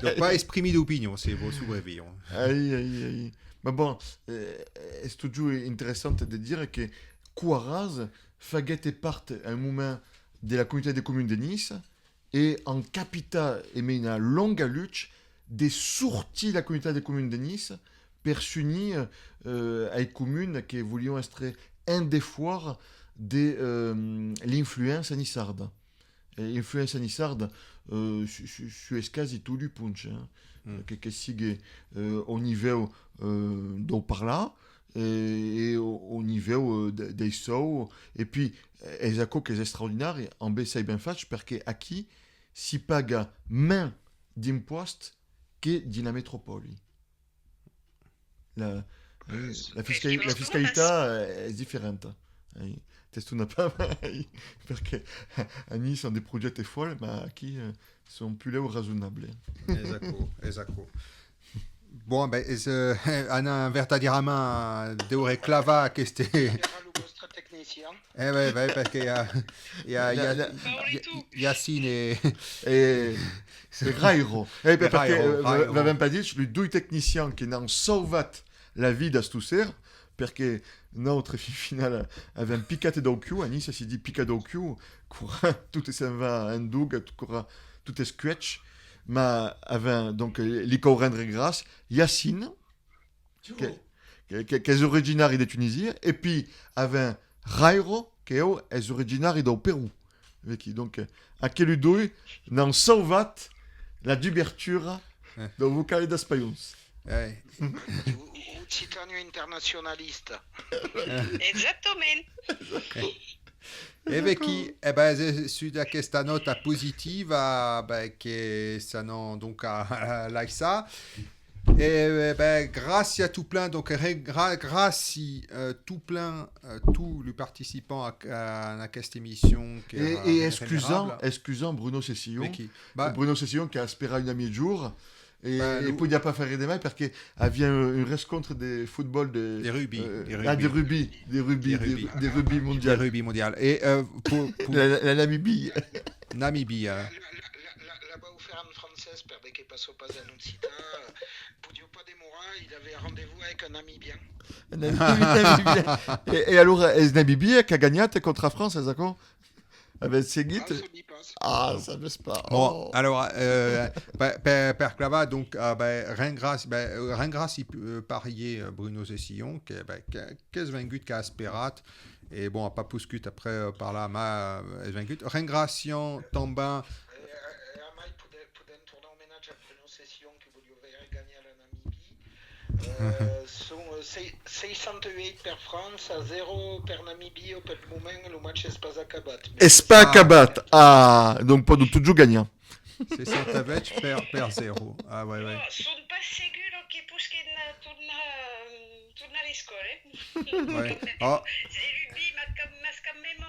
Donc pas esprimi d'opinion, c'est vos subrevivre. Aí. Mais bon, c'est toujours intéressant de dire que Coiraz faguette part un moment de la communauté des communes de Nice et en capitale et met une longue lutte des sorties de la communauté des communes de Nice per s'unir à une commune qui voulions être un des foires de l'influence nissarde. L'influence nissarde sur escasi tout du punch, que sigue au niveau d'au par là et au niveau des sauts et puis exaco que est extraordinaire en Bessay ben fatch parce que aquí si paga main d'impost que di la métropole. La fiscalité est différente. Tu n'as pas parce que à Nice sont des projets folles, mais qui sont plus là ou raisonnables. Esatto. Bon, ben, Anna verdaderamente devo clava che ste... Ouais, perché il y a Yacine et c'est Rairo. Parce que Rairo. va pas dire les deux techniciens qui n'ont sauvé la vie d'Astousser parce que notre finale avait un piquet d'occhio à Nice, ça s'est dit piquet d'occhio, tout s'en va un doug, tout est sketch, mais avait donc l'icône rendre grâce Yacine qui est originaire de Tunisie et puis avait Rairo qui est originaire du Pérou. Donc à quel deux n'en sauvat la d'ouverture de vocal das paions. Un cittadino internazionalista. Esattamente. E Becky, su questa nota positiva, che sono donc à l'AISA. Et grâce à tout plein, donc grâce tout plein, tous les participants à cette émission. Et excusant Bruno Cessillon. Bruno Cessillon qui a espéré une amie de jour. Et il ne pouvait pas faire des mails parce qu'il y avait une rencontre de football des rugby mondial. Des rugby mondial. Et pour la Namibie. Namibie. Là-bas, où faire en français, perdait qu'il passe au pas un Occitane. Poudio pas des Moras, il avait rendez-vous avec un Namibien. Et alors, est-ce Namibie qui a gagné contre la France, d'accord? Avec Seguit. Ah, ça ne sais pas. Bon, alors, per clava, donc, Ringras, il peut parier Bruno Cessillon, qui est vaincu qu'à Asperat, et bon, pas pouscut après par là, mais est vaincu. Ringration, Tambin. Pour tourner hommage à Bruno Cessillon, qui voulait gagner à la Namibie. Sont 608 per France, à 0 per Namibie, au moment le match n'est pas acabat. Pas acabat. Ah, donc pas toujours gagnant. C'est 108 per 0. Ah, ouais. Sono pas sicuro che Pushkin torna mai score. Ouais. Ah, C'est rugby, mas camemo.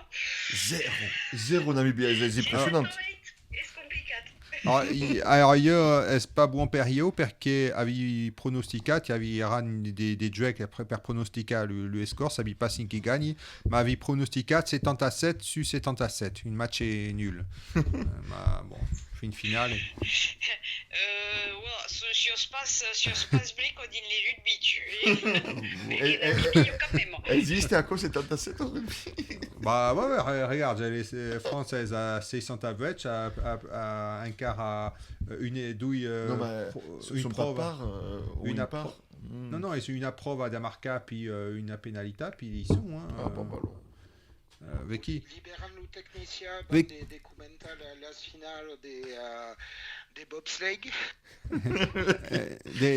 Zéro Namibia, c'est impressionnant. C'est compliqué. alors io è pas buon per io perché avevi pronosticato, avevi des jeux per pronostica le score, sapevi pas si chi gagni, ma avevi pronosticato 77 su 77, un match est nul. Ma bon, fin finale. Si on se passe brico din le rugby, tu. Esiste a cause 77 au rugby. Bah ouais, regarde, les Françaises à 620, à un quart à une et douille. Non, mais une son prova. part, Une part. Non, c'est une prova da marca, puis une penalità, puis ils sont. Hein, Ah, bon, alors. avec qui Libérant-nous technicien, Avec- des commentaires à la finale des bobsleigh.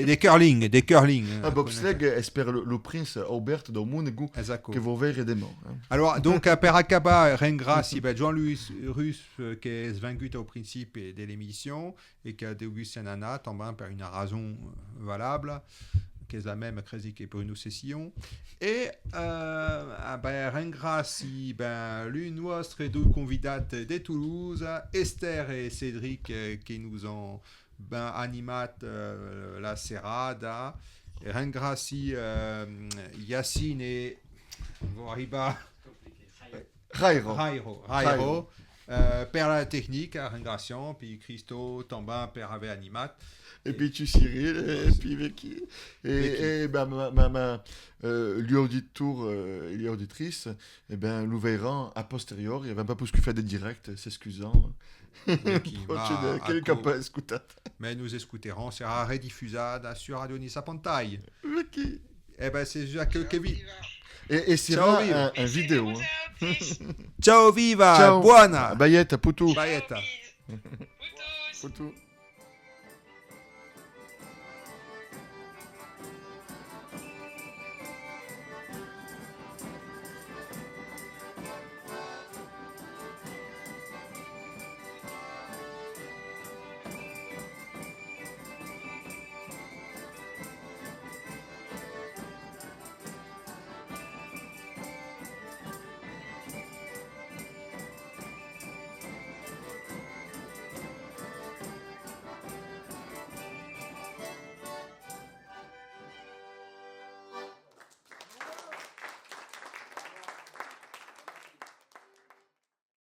des curling, des curling. Ah, bobsleigh espère le prince Albert do Monego Esatto. che vuol vedere demain. Hein. Alors, donc, per acabar, ringrazio Jean-Louis Russe, che è svanguto au principe dell'émission, et che a dégusté un anna, tombant per une raison valable, che è la même crazy che Bruno Session. Et ringrazio les nostres deux convidates de Toulouse, Esther et Cédric, qui nous ont animat la serrada. Et ringrazio Yacine et Voriba. Rairo. Per la technique, ringrazio, puis Christo, Tambin, per ave animat. Et puis tu Cyril, et puis Vicky. Et ben, gli auditori et les auditrices, eh ben, lo verranno a posteriori, avevamo pas pu fare des directs, s'excusant. Quelqu'un pas écouté. Mais nous écouterons, sera rediffusada sur Radio Nissa Pantaille. Vicky. Eh ben, c'est déjà que vite. Et c'est Ciao, un vidéo. Hein. Ciao, viva, Ciao. buona. Bayette, puto. Bayetta. Putos. Puto.